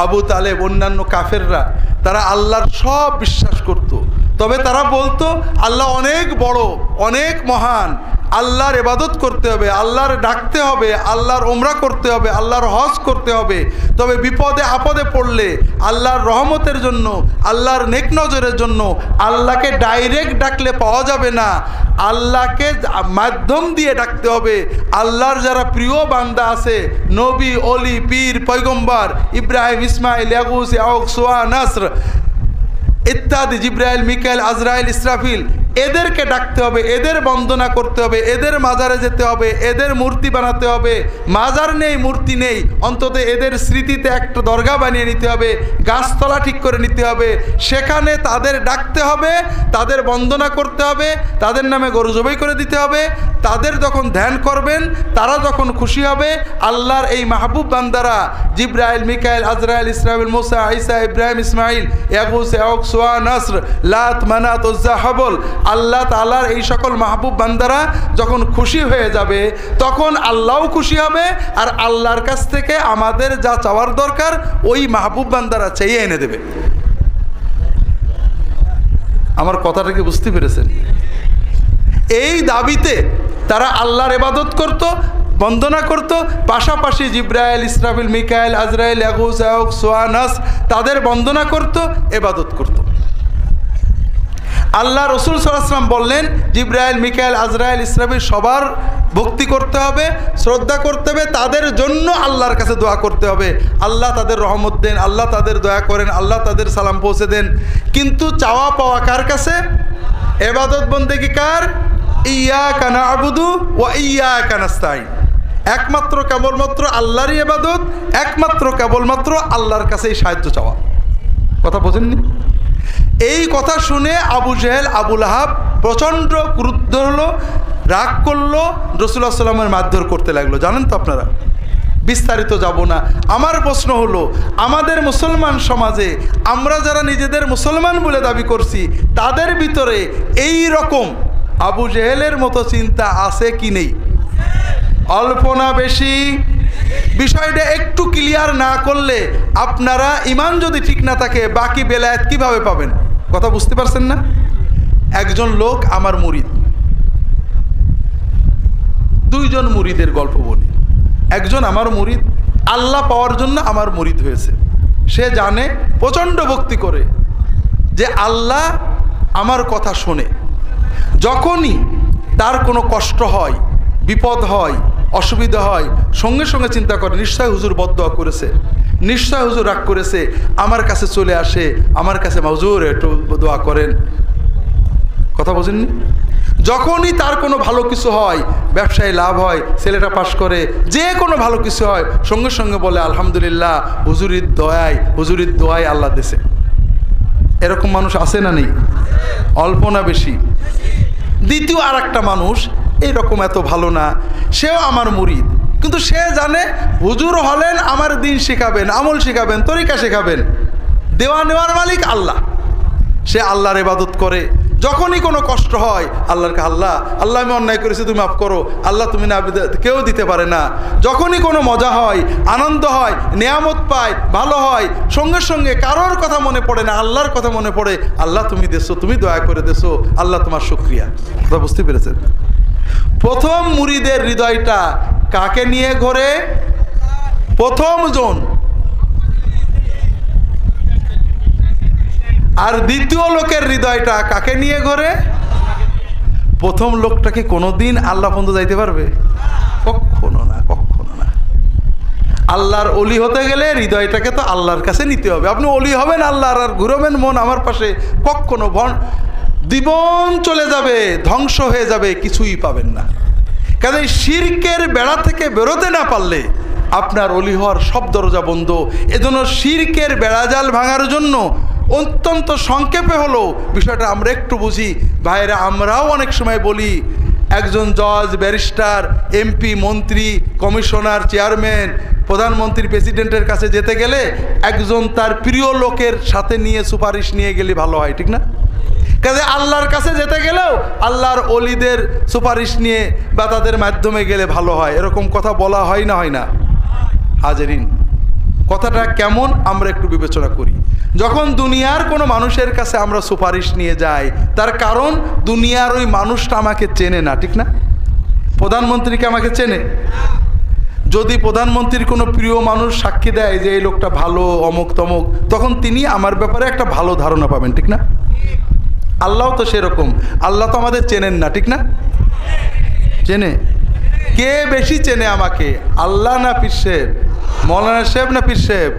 আবু তালেব, অন্যান্য কাফেররা, তারা আল্লাহর সব বিশ্বাস করত। তবে তারা বলতো আল্লাহ অনেক বড়, অনেক মহান, আল্লাহর ইবাদত করতে হবে, আল্লাহর ডাকতে হবে, আল্লাহর উমরা করতে হবে, আল্লাহর হজ করতে হবে। তবে বিপদে আপদে পড়লে আল্লাহর রহমতের জন্য, আল্লাহর নেক নজরের জন্য আল্লাহকে ডাইরেক্ট ডাকলে পাওয়া যাবে না, আল্লাহকে মাধ্যম দিয়ে ডাকতে হবে। আল্লাহর যারা প্রিয় বান্দা আছে, নবী, অলি, পীর, পয়গম্বর, ইব্রাহিম, ইসমাইল, ইয়াগুস, ইয়াউক, সুয়া, নাসর ইত্যাদি, জিব্রাইল, মিকাইল, আজরাইল, ইসরাফিল, এদেরকে ডাকতে হবে, এদের বন্দনা করতে হবে, এদের মাজারে যেতে হবে, এদের মূর্তি বানাতে হবে। মাজার নেই, মূর্তি নেই, অন্তত এদের স্মৃতিতে একটা দরগা বানিয়ে নিতে হবে, গাছতলা ঠিক করে নিতে হবে, সেখানে তাদের ডাকতে হবে, তাদের বন্দনা করতে হবে, তাদের নামে গরু জবাই করে দিতে হবে। তাদের যখন ধ্যান করবেন, তারা যখন খুশি হবে, আল্লাহর এই মাহবুব বান্দারা জিব্রাইল, মিকাইল, আজরাইল, ইসরাফিল, মুসা, ঈসা, ইব্রাহিম, ইসমাইল, ইয়াগুস, ইয়াউক, সুয়া, নাসর, লাত, মানাত, উজ্জা, হাবল, আল্লাহ তাআলার এই সকল মাহবুব বান্দারা যখন খুশি হয়ে যাবে, তখন আল্লাহও খুশি হবে, আর আল্লাহর কাছ থেকে আমাদের যা চাওয়ার দরকার ওই মাহবুব বান্দারা চেয়ে এনে দেবে। আমার কথাটা কি বুঝতে পেরেছেন? এই দাবিতে তারা আল্লাহর ইবাদত করত, বন্দনা করত, পাশাপাশি জিব্রাইল, ইসরাফিল, মিকাইল, আজরাইল, ইয়াগুস, ইয়াউক, সুয়া, নাস তাদের বন্দনা করত, ইবাদত করত। আল্লাহ রসুল সাল্লাল্লাহু আলাইহি ওয়াসাল্লাম বললেন, জিব্রাইল, মিকাইল, আজরাইল, ইসরাফিল সবার ভক্তি করতে হবে, শ্রদ্ধা করতে হবে, তাদের জন্য আল্লাহর কাছে দোয়া করতে হবে, আল্লাহ তাদের রহমত দেন, আল্লাহ তাদের দয়া করেন, আল্লাহ তাদের সালাম পৌঁছে দেন। কিন্তু চাওয়া পাওয়া কার কাছে? ইবাদত বন্দেগী কার? ইয়াকা না'বুদু ওয়া ইয়াকা নাস্তাঈন। একমাত্র কেবলমাত্র আল্লাহরই ইবাদত, একমাত্র কেবলমাত্র আল্লাহর কাছেই সাহায্য চাওয়া। কথা বোঝেননি? এই কথা শুনে আবু জেহেল, আবু লাহাব প্রচণ্ড ক্রুদ্ধ হলো, রাগ করলো, রাসূলুল্লাহ সাল্লাল্লাহু আলাইহি ওয়াসাল্লামের মারধর করতে লাগলো। জানেন তো আপনারা, বিস্তারিত যাব না। আমার প্রশ্ন হলো, আমাদের মুসলমান সমাজে আমরা যারা নিজেদের মুসলমান বলে দাবি করছি, তাদের ভিতরে এই রকম আবু জেহেলের মতো চিন্তা আছে কি নেই? অল্প না বেশি? বিষয়টা একটু ক্লিয়ার না করলে আপনারা ইমান যদি ঠিক না থাকে বাকি বেলায়েত কিভাবে পাবেন? কথা বুঝতে পারছেন না? একজন লোক আমার মুরিদ, দুইজন মুরিদের গল্প বলি। একজন আমার মুরিদ, আল্লাহ পাওয়ার জন্য আমার মুরিদ হয়েছে। সে জানে, প্রচণ্ড ভক্তি করে যে আল্লাহ আমার কথা শোনে। যখনই তার কোনো কষ্ট হয়, বিপদ হয়, অসুবিধা হয়, সঙ্গে সঙ্গে চিন্তা করে নিশ্চয় হুজুর বদদোয়া করেছে, নিশ্চয় হুজুর রাগ করেছে, আমার কাছে চলে আসে, আমার কাছে হুজুর একটু দোয়া করেন। কথা বোঝেননি? যখনই তার কোনো ভালো কিছু হয়, ব্যবসায় লাভ হয়, ছেলেটা পাশ করে, যে কোনো ভালো কিছু হয়, সঙ্গে সঙ্গে বলে আলহামদুলিল্লাহ, হুজুরির দোয়ায় আল্লাহ দিছে। এরকম মানুষ আছে না নেই? অল্প না বেশি? দ্বিতীয় আর একটা মানুষ এইরকম এত ভালো না, সেও আমার মুরিদ, কিন্তু সে জানে হুজুর হলেন আমার দিন শেখাবেন, আমল শেখাবেন, তরিকা শেখাবেন, দেওয়া নেওয়ার মালিক আল্লাহ। সে আল্লাহর ইবাদত করে। যখনই কোনো কষ্ট হয় আল্লাহকে, আল্লাহ আমি অন্যায় করেছি, তুমি মাফ করো, আল্লাহ তুমি না কেউ দিতে পারে না। যখনই কোনো মজা হয়, আনন্দ হয়, নেয়ামত পায়, ভালো হয়, সঙ্গে সঙ্গে কারোর কথা মনে পড়ে না, আল্লাহর কথা মনে পড়ে, আল্লাহ তুমি দেছো, তুমি দয়া করে দেছো, আল্লাহ তোমার শুকরিয়া। কথা বুঝতে পেরেছেন? প্রথম মুরিদের হৃদয়টা কাকে নিয়ে ঘোরে? প্রথম জন। আর দ্বিতীয় লোকের হৃদয়টা কাকে নিয়ে ঘোরে? প্রথম লোকটা কি কোনোদিন আল্লাহ পর্যন্ত যাইতে পারবে? কখনো না, কখনো না। আল্লাহর ওলি হতে গেলে হৃদয়টাকে তো আল্লাহর কাছে নিতে হবে। আপনি ওলি হবেন আল্লাহর, আর ঘুরবেন মন আমার পাশে, কখনো জীবন চলে যাবে, ধ্বংস হয়ে যাবে, কিছুই পাবেন না। কাজে শিরকের বেড়া থেকে বেরোতে না পারলে আপনার ওলি হওয়ার সব দরজা বন্ধ। এজন্য শিরকের বেড়াজাল ভাঙার জন্য অত্যন্ত সংক্ষেপে হলো বিষয়টা আমরা একটু বুঝি। ভাইরা, আমরাও অনেক সময় বলি, একজন জজ, ব্যারিস্টার, এমপি, মন্ত্রী, কমিশনার, চেয়ারম্যান, প্রধানমন্ত্রী, প্রেসিডেন্টের কাছে যেতে গেলে একজন তার প্রিয় লোকের সাথে নিয়ে সুপারিশ নিয়ে গেলে ভালো হয়, ঠিক না? কাজে আল্লাহর কাছে যেতে গেলেও আল্লাহর ওলিদের সুপারিশ নিয়ে বা তাদের মাধ্যমে গেলে ভালো হয়, এরকম কথা বলা হয় না, হয় না? হাজেরিন, কথাটা কেমন আমরা একটু বিবেচনা করি। যখন দুনিয়ার কোনো মানুষের কাছে আমরা সুপারিশ নিয়ে যাই, তার কারণ দুনিয়ার ওই মানুষটা আমাকে চেনে না, ঠিক না? প্রধানমন্ত্রীকে আমাকে চেনে। যদি প্রধানমন্ত্রীর কোনো প্রিয় মানুষ সাক্ষী দেয় যে এই লোকটা ভালো, অমুক তমুক, তখন তিনি আমার ব্যাপারে একটা ভালো ধারণা পাবেন, ঠিক না? আল্লাহ তো সেরকম, আল্লাহ তো আমাদের চেনেন না, ঠিক না? চেনে। কে বেশি চেনে আমাকে, আল্লাহ না পীর সাহেব? মৌলানা সাহেব না পীর সাহেব?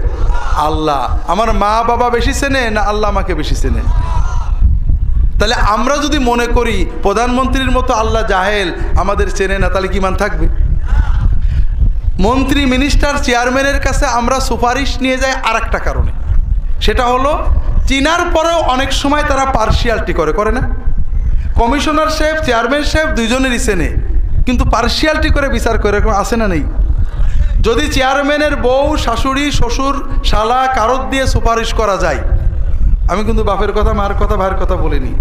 আল্লাহ। আমার মা বাবা বেশি চেনে না আল্লাহ আমাকে বেশি চেনে? তাহলে আমরা যদি মনে করি প্রধানমন্ত্রীর মতো আল্লাহ জাহেল, আমাদের চেনে না, তাহলে কি মান থাকবে? মন্ত্রী, মিনিস্টার, চেয়ারম্যানের কাছে আমরা সুপারিশ নিয়ে যাই আর একটা কারণে, সেটা হলো চিনার পরেও অনেক সময় তারা পার্সিয়ালিটি করে না? কমিশনার সাহেব, চেয়ারম্যান সাহেব দুইজনেরই চেনে, কিন্তু পার্সিয়ালিটি করে বিচার করে, এরকম আছে না নেই? যদি চেয়ারম্যানের বউ, শাশুড়ি, শ্বশুর, শালা কারোর দিয়ে সুপারিশ করা যায়, আমি কিন্তু বাপের কথা, মার কথা, ভাইয়ের কথা বলিনি,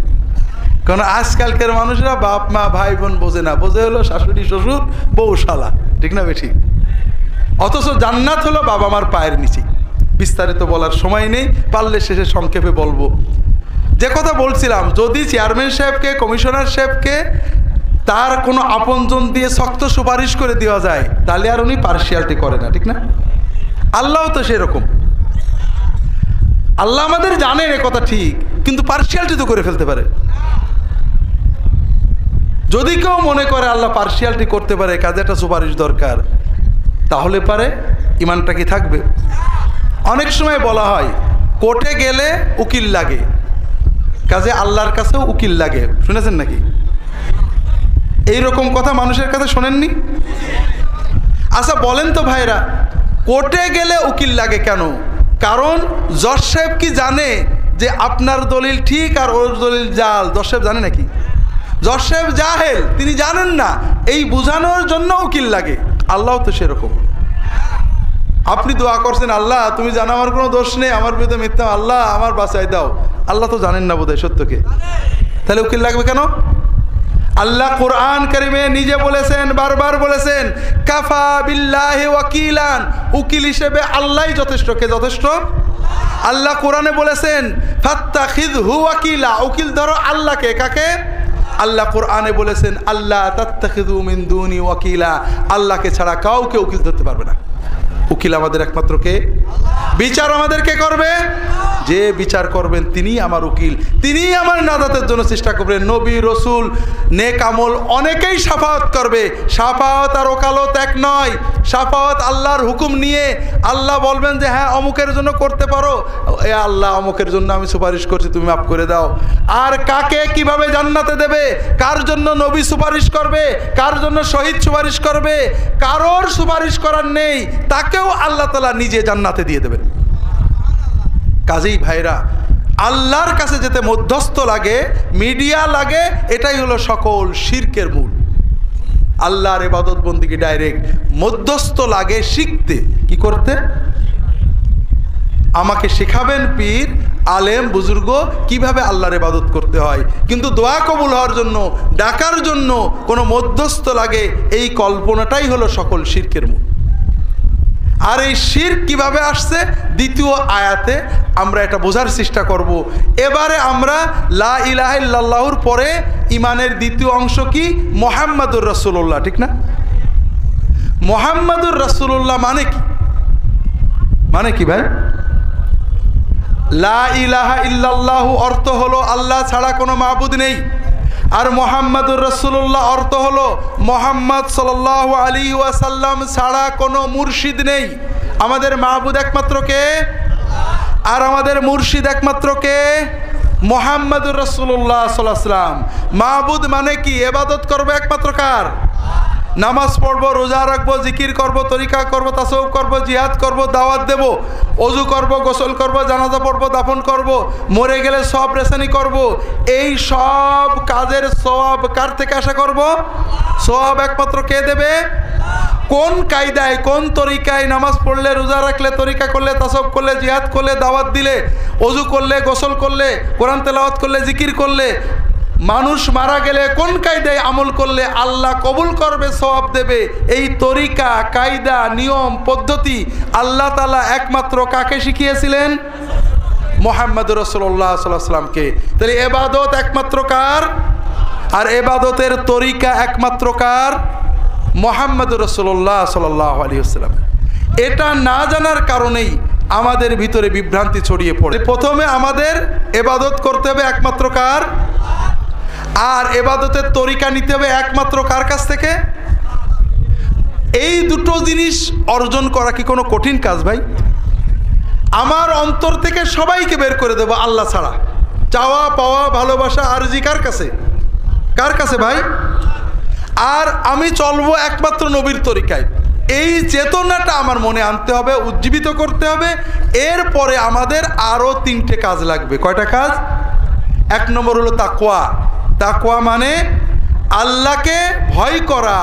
কারণ আজকালকার মানুষরা বাপ মা ভাই বোন বোঝে না, বোঝে হলো শাশুড়ি, শ্বশুর, বউ, শালা, ঠিক না বেঠিক? অথচ জান্নাত হলো বাবা মার পায়ের নিচে। বিস্তারিত বলার সময় নেই, পারলে শেষে সংক্ষেপে বলবো। যে কথা বলছিলাম, যদি চেয়ারম্যান সাহেবকে, কমিশনার সাহেবকে তার কোনো আপনজন দিয়ে শক্ত সুপারিশ করে দেওয়া যায়, তাহলে আর উনি পার্সিয়ালিটি করে না, ঠিক না? আল্লাহও তো সেরকম। আল্লাহ আমাদের জানেন এ কথা ঠিক, কিন্তু পার্সিয়ালিটি তো করে ফেলতে পারে। যদি কেউ মনে করে আল্লাহ পার্সিয়ালিটি করতে পারে, কাজে একটা সুপারিশ দরকার, তাহলে পারে ইমানটা কি থাকবে? অনেক সময় বলা হয় কোর্টে গেলে উকিল লাগে, কাজে আল্লাহর কাছেও উকিল লাগে, শুনেছেন নাকি? এইরকম কথা মানুষের কাছে শোনেননি? আচ্ছা বলেন তো ভাইরা, কোর্টে গেলে উকিল লাগে কেন? কারণ জজ সাহেব কি জানে যে আপনার দলিল ঠিক আর ওর দলিল জাল? জজ সাহেব জানে নাকি? জজ সাহেব জাহেল, তিনি জানেন না, এই বোঝানোর জন্য উকিল লাগে। আল্লাহ তো সেরকম। আপনি দোয়া করছেন, আল্লাহ তুমি জানো আমার কোনো দোষ নেই, আমার বিরুদ্ধে মিথ্যা, আল্লাহ আমার বাঁচাই দাও, আল্লাহ তো জানেন না বোধহয় সত্যকে, তাহলে উকিল লাগবে কেন? আল্লাহ কোরআন কারিমে নিজে বলেছেন, বারবার বলেছেন, কাফা বিল্লাহি ওয়াকিলান, উকিল হিসেবে আল্লাহই যথেষ্ট। কে যথেষ্ট? আল্লাহ কোরআনে বলেছেন ফাত্তাখিযহু ওয়াকিলা, উকিল ধরো আল্লাহকে। কাকে? আল্লাহ কোরআনে বলেছেন আল্লাহ তাত্তাখিযু মিন দুনি ওয়াকিলা, আল্লাহকে ছাড়া কাউকে উকিল ধরতে পারবে না। উকিল আমাদের একমাত্র কে? বিচার আমাদের কে করবে? যে বিচার করবেন তিনি আমার উকিল, তিনি আমার নাজাতের জন্য চেষ্টা করবেন। নবী, রসুল, নেক আমল অনেকেই শাফাআত করবে। শাফাআত আর ওকালত এক নয়। শাফাআত আল্লাহর হুকুম নিয়ে আল্লাহ বলবেন যে হ্যাঁ অমুকের জন্য করতে পারো, এ আল্লাহ অমুকের জন্য আমি সুপারিশ করছি, তুমি মাফ করে দাও। আর কাকে কিভাবে জান্নাতে দেবে, কার জন্য নবী সুপারিশ করবে, কার জন্য শহীদ সুপারিশ করবে, কারোর সুপারিশ করার নেই, তাকেও আল্লাহ তাআলা নিজে জান্নাতে দিয়ে দেবেন। কাজেই ভাইরা, আল্লাহর কাছে যেতে মধ্যস্থ লাগে, মিডিয়া লাগে, এটাই হলো সকল শিরকের মূল। আল্লাহর ইবাদত বন্দেগী ডাইরেক্ট মধ্যস্থ লাগে শিখতে। কি করতে? আমাকে শেখাবেন পীর, আলেম, বুজুর্গ কিভাবে আল্লাহর ইবাদত করতে হয়, কিন্তু দোয়া কবুল হওয়ার জন্য, ডাকার জন্য কোনো মধ্যস্থ লাগে, এই কল্পনাটাই হলো সকল শিরকের মূল। আর এই শিরক কিভাবে আসছে দ্বিতীয় আয়াতে আমরা এটা বোঝার চেষ্টা করব। এবারে আমরা লা ইলাহা ইল্লাল্লাহর পরে ইমানের দ্বিতীয় অংশ কি? মুহাম্মাদুর রাসূলুল্লাহ, ঠিক না? মুহাম্মাদুর রাসূলুল্লাহ মানে কি? মানে কি ভাই? লা ইলাহা ইল্লাল্লাহ অর্থ হলো আল্লাহ ছাড়া কোনো মাবুদ নেই, আর মুহাম্মাদুর রাসূলুল্লাহ অর্থ হলো মুহাম্মদ সাল্লাল্লাহু আলাইহি ওয়াসাল্লাম ছাড়া কোনো মুর্শিদ নেই। আমাদের মাবুদ একমাত্র কে? আর আমাদের মুর্শিদ একমাত্র কে? মুহাম্মাদুর রাসূলুল্লাহ সাল্লাল্লাহু আলাইহি ওয়াসাল্লাম। মাবুদ মানে কি? ইবাদত করবে একমাত্র কার? নামাজ পড়বো, রোজা রাখবো, জিকির করব, তরিকা করব, তাসাউফ করব, জিহাদ করব, দাওয়াত দেব, ওযু করব, গোসল করব, জানাজা পড়ব, দাফন করব, মরে গেলে সব রেসানি করব। এই সব কাজের সওয়াব কার থেকে আশা করব? সওয়াব একমাত্র কে দেবে? কোন কায়দায়, কোন তরিকায় নামাজ পড়লে, রোজা রাখলে, তরিকা করলে, তাসাউফ করলে, জিহাদ করলে, দাওয়াত দিলে, ওযু করলে, গোসল করলে, কোরআন তেলাওয়াত করলে, জিকির করলে, মানুষ মারা গেলে কোন কায়দায় আমল করলে আল্লাহ কবুল করবে, সওয়াব দেবে, এই তরিকা, কায়দা, নিয়ম, পদ্ধতি আল্লাহ তাআলা একমাত্র কাকে শিখিয়েছিলেন? মুহাম্মদুর রাসূলুল্লাহ সাল্লাল্লাহু আলাইহি ওয়াসাল্লামকে। তাহলে ইবাদত একমাত্র কার? আর ইবাদতের তরিকা একমাত্র কার? মুহাম্মদুর রাসূলুল্লাহ সাল্লাল্লাহু আলাইহি ওয়াসাল্লাম। এটা না জানার কারণেই আমাদের ভিতরে বিভ্রান্তি ছড়িয়ে পড়ে। প্রথমে আমাদের ইবাদত করতে হবে একমাত্র কার? আর ইবাদতের তরিকা নিতে হবে একমাত্র কার কাছ থেকে? এই দুটো জিনিস অর্জন করা কি কোনো কঠিন কাজ ভাই? আমার অন্তর থেকে সবাইকে বের করে দেব আল্লাহ ছাড়া, চাওয়া পাওয়া ভালোবাসা আরজি কার কাছে? কার কাছে ভাই? আর আমি চলবো একমাত্র নবীর তরিকায়, এই চেতনাটা আমার মনে আনতে হবে, উজ্জীবিত করতে হবে। এরপরে আমাদের আরও 3টে কাজ লাগবে। কয়টা কাজ? 1 নম্বর হলো তাকওয়া। তাকওয়া মানে আল্লাহকে ভয় করা,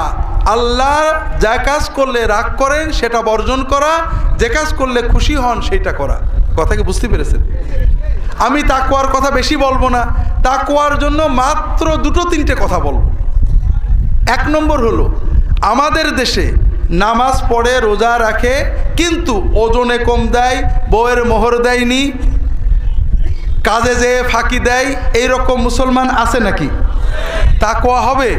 আল্লাহ যা কাজ করলে রাগ করেন সেটা বর্জন করা, যে কাজ করলে খুশি হন সেটা করা। কথা কি বুঝতে পেরেছেন? আমি তাকওয়ার কথা বেশি বলবো না, তাকওয়ার জন্য মাত্র 2-3টে কথা বলবো। 1 নম্বর হলো আমাদের দেশে নামাজ পড়ে রোজা রাখে কিন্তু ওজনে কম দেয়, বউয়ের মোহর দেয়নি, কাজে যেয়ে ফাঁকি দেয়, এইরকম মুসলমান আছে নাকি? তাকওয়া হবে?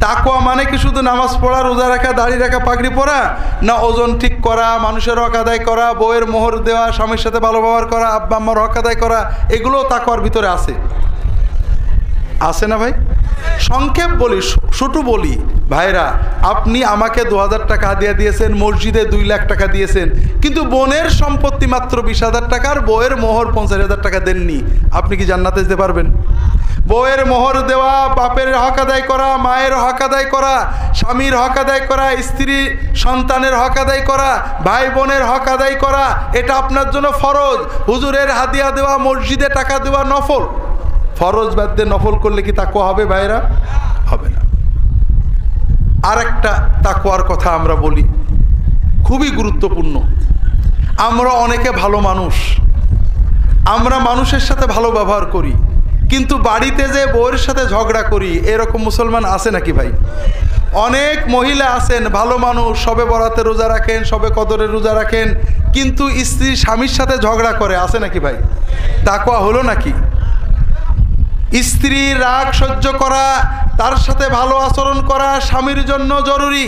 তাকওয়া মানে কি শুধু নামাজ পড়া, রোজা রাখা, দাড়ি রাখা, পাগড়ি পরা? না, ওজন ঠিক করা, মানুষের হক আদায় করা, বউয়ের মোহর দেওয়া, স্বামীর সাথে ভালো ব্যবহার করা, আব্বা আম্মার হক আদায় করা, এগুলো তাকওয়ার ভিতরে আছে। আছে না ভাই? সংক্ষেপ বলি, ছোটু বলি, ভাইরা আপনি আমাকে 2000 টাকা হাদিয়া দিয়েছেন, মসজিদে 2 লাখ টাকা দিয়েছেন, কিন্তু বোনের সম্পত্তি মাত্র 20,000 টাকার, বউয়ের মোহর 50,000 টাকা দেননি, আপনি কি জান্নাতে যেতে পারবেন? বউয়ের মোহর দেওয়া, বাপের হক আদায় করা, মায়ের হক আদায় করা, স্বামীর হক আদায় করা, স্ত্রী সন্তানের হক আদায় করা, ভাই বোনের হক আদায় করা, এটা আপনার জন্য ফরজ। হুজুরের হাদিয়া দেওয়া, মসজিদে টাকা দেওয়া নফল। ফরজ বাদ দিয়ে নফল করলে কি তাকওয়া হবে ভাইরা? হবে না। আর একটা তাকওয়ার কথা আমরা বলি, খুবই গুরুত্বপূর্ণ। আমরা অনেকে ভালো মানুষ, আমরা মানুষের সাথে ভালো ব্যবহার করি, কিন্তু বাড়িতে যে বউয়ের সাথে ঝগড়া করি, এরকম মুসলমান আছে নাকি ভাই? অনেক মহিলা আছেন ভালো মানুষ, সবে বরাতে রোজা রাখেন, সবে কদরে রোজা রাখেন, কিন্তু স্ত্রী স্বামীর সাথে ঝগড়া করে, আছে নাকি ভাই? তাকওয়া হলো নাকি? স্ত্রীর রাগ সহ্য করা, তার সাথে ভালো আচরণ করা স্বামীর জন্য জরুরি।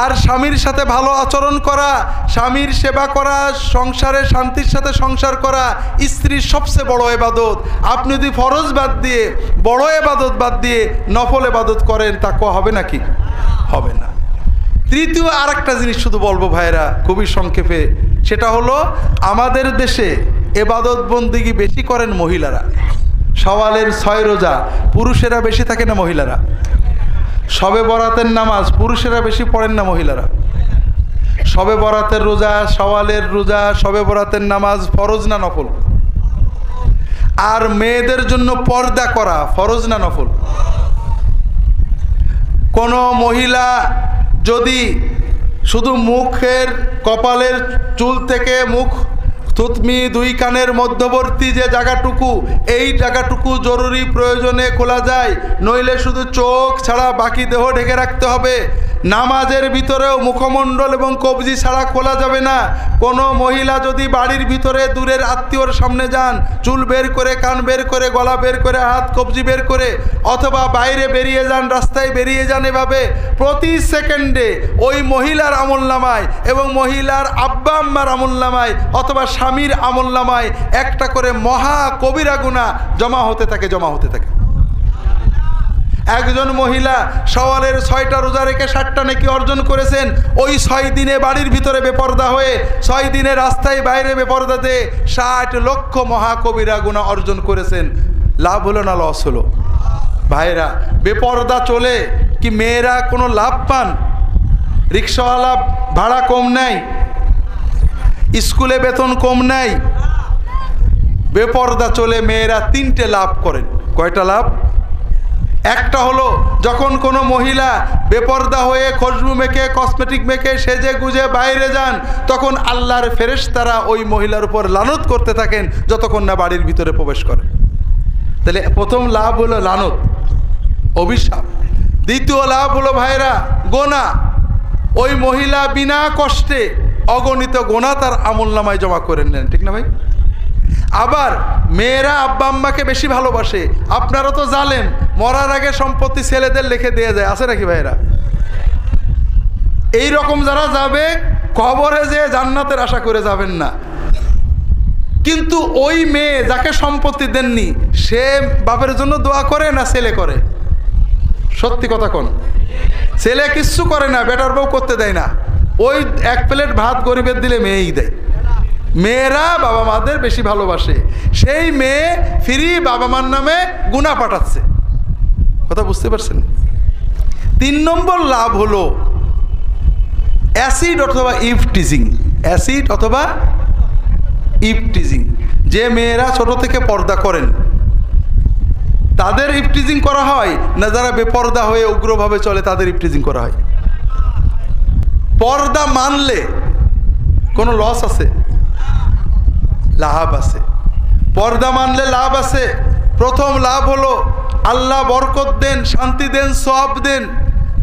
আর স্বামীর সাথে ভালো আচরণ করা, স্বামীর সেবা করা, সংসারে শান্তির সাথে সংসার করা স্ত্রীর সবচেয়ে বড় ইবাদত। আপনি যদি ফরজ বাদ দিয়ে, বড় ইবাদত বাদ দিয়ে নফল ইবাদত করেন, তাকওয়া হবে নাকি? হবে না। তৃতীয় আর একটা জিনিস শুধু বলবো ভাইরা, খুবই সংক্ষেপে, সেটা হলো আমাদের দেশে ইবাদত বন্দেগী বেশি করেন মহিলারা। সওয়ালের 6 রোজা পুরুষেরা বেশি থাকে না মহিলারা? শবে বরাতের নামাজ পুরুষেরা বেশি পড়েন না মহিলারা? শবে বরাতের রোজা, সওয়ালের রোজা, শবে বরাতের নামাজ ফরজ না নফল? আর মেয়েদের জন্য পর্দা করা ফরজ না নফল? কোনো মহিলা যদি শুধু মুখের, কপালের চুল থেকে মুখ, থুতমি, 2 কানের মধ্যবর্তী যে জায়গাটুকু, এই জায়গাটুকু জরুরি প্রয়োজনে খোলা যায়, নইলে শুধু চোখ ছাড়া বাকি দেহ ঢেকে রাখতে হবে। নামাজের ভিতরেও মুখমণ্ডল এবং কবজি ছাড়া খোলা যাবে না। কোনো মহিলা যদি বাড়ির ভিতরে দূরের আত্মীয়র সামনে যান, চুল বের করে, কান বের করে, গলা বের করে, হাত কবজি বের করে, অথবা বাইরে বেরিয়ে যান, রাস্তায় বেরিয়ে যান, এভাবে প্রতি সেকেন্ডে ওই মহিলার আমলনামায় এবং মহিলার আব্বা আম্মার আমলনামায় অথবা স্বামীর আমলনামায় একটা করে মহা কবিরা গুনাহ জমা হতে থাকে, জমা হতে থাকে। একজন মহিলা সওয়ালের 6টা রোজা রেখে 60টা নেকি অর্জন করেছেন। ওই 6 দিনে বাড়ির ভিতরে বেপরদা হয়ে, 6 দিনে রাস্তায় বাইরে বেপরদাতে 60 লক্ষ মহাকবিরা গুনাহ অর্জন করেছেন। লাভ হলো না লস হলো? ভাইরা, বেপরদা চলে কি মেয়েরা কোনো লাভ পান? রিক্সাওয়ালা ভাড়া কম নেয়, স্কুলে বেতন কম নেয়। বেপরদা চলে মেয়েরা 3টে লাভ করেন। কয়টা লাভ? একটা হলো যখন কোনো মহিলা বেপরদা হয়ে খুশবু মেখে, কসমেটিক মেখে, সেজে গুজে বাইরে যান, তখন আল্লাহর ফেরেশতারা ওই মহিলার উপর লানত করতে থাকেন যতক্ষণ না বাড়ির ভিতরে প্রবেশ করে। তাহলে প্রথম লাভ হলো লানত, অভিশাপ। দ্বিতীয় লাভ হলো ভাইরা গোনা। ওই মহিলা বিনা কষ্টে অগণিত গোনা তার আমলনামায় জমা করে নেন, ঠিক না ভাই? আবার মেয়েরা আব্বা আম্মাকে বেশি ভালোবাসে। আপনারা তো জানেন, মরার আগে সম্পত্তি ছেলেদের লিখে দিয়ে যায়, আছে নাকি ভাইরা? এই রকম যারা যাবে, কবরে যে জান্নাতের আশা করে যাবেন না। কিন্তু ওই মেয়ে যাকে সম্পত্তি দেননি, সে বাপের জন্য দোয়া করে না ছেলে করে? সত্যি কথা কোন? ছেলে কিচ্ছু করে না, বেটার বউ করতে দেয় না। ওই 1 প্লেট ভাত গরিবের দিলে মেয়েই দেয়। মেয়েরা বাবা মাদের বেশি ভালোবাসে, সেই মেয়ে ফ্রি বাবা মার নামে গুনাহ পাঠাচ্ছে। কথা বুঝতে পারছেন? 3 নম্বর লাভ হলো অ্যাসিড অথবা ইভটিজিং। অ্যাসিড অথবা ইভটিজিং, যে মেয়েরা ছোট থেকে পর্দা করেন তাদের ইভটিজিং করা হয় না, যারা বেপর্দা হয়ে উগ্রভাবে চলে তাদের ইভটিজিং করা হয়? পর্দা মানলে কোনো লস আছে? লাভ আছে। পর্দা মানলে লাভ আছে। প্রথম লাভ হলো আল্লাহ বরকত দেন, শান্তি দেন, সওয়াব দেন।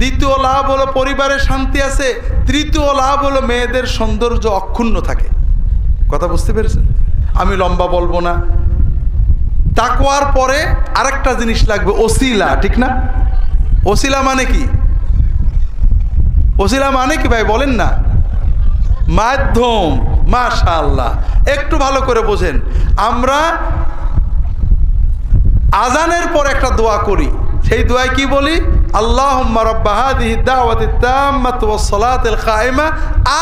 দ্বিতীয় লাভ হলো পরিবারে শান্তি আছে। তৃতীয় লাভ হলো মেয়েদের সৌন্দর্য অক্ষুণ্ণ থাকে। কথা বুঝতে পেরেছেন? আমি লম্বা বলবো না। তাকওয়ার পরে আরেকটা জিনিস লাগবে, ওসিলা। ঠিক না? ওসিলা মানে কি? ওসিলা মানে কি ভাই বলেন না? মাধ্যম। মাশাআল্লাহ, একটু ভালো করে বোঝেন। আমরা আজানের পর একটা দোয়া করি, সেই দোয়ায় কি বলি? আল্লাহুম্মা রাব্বা হাযিহি দাওয়াতিত তাম্মাতি ওয়াস সালাতিল কায়েমা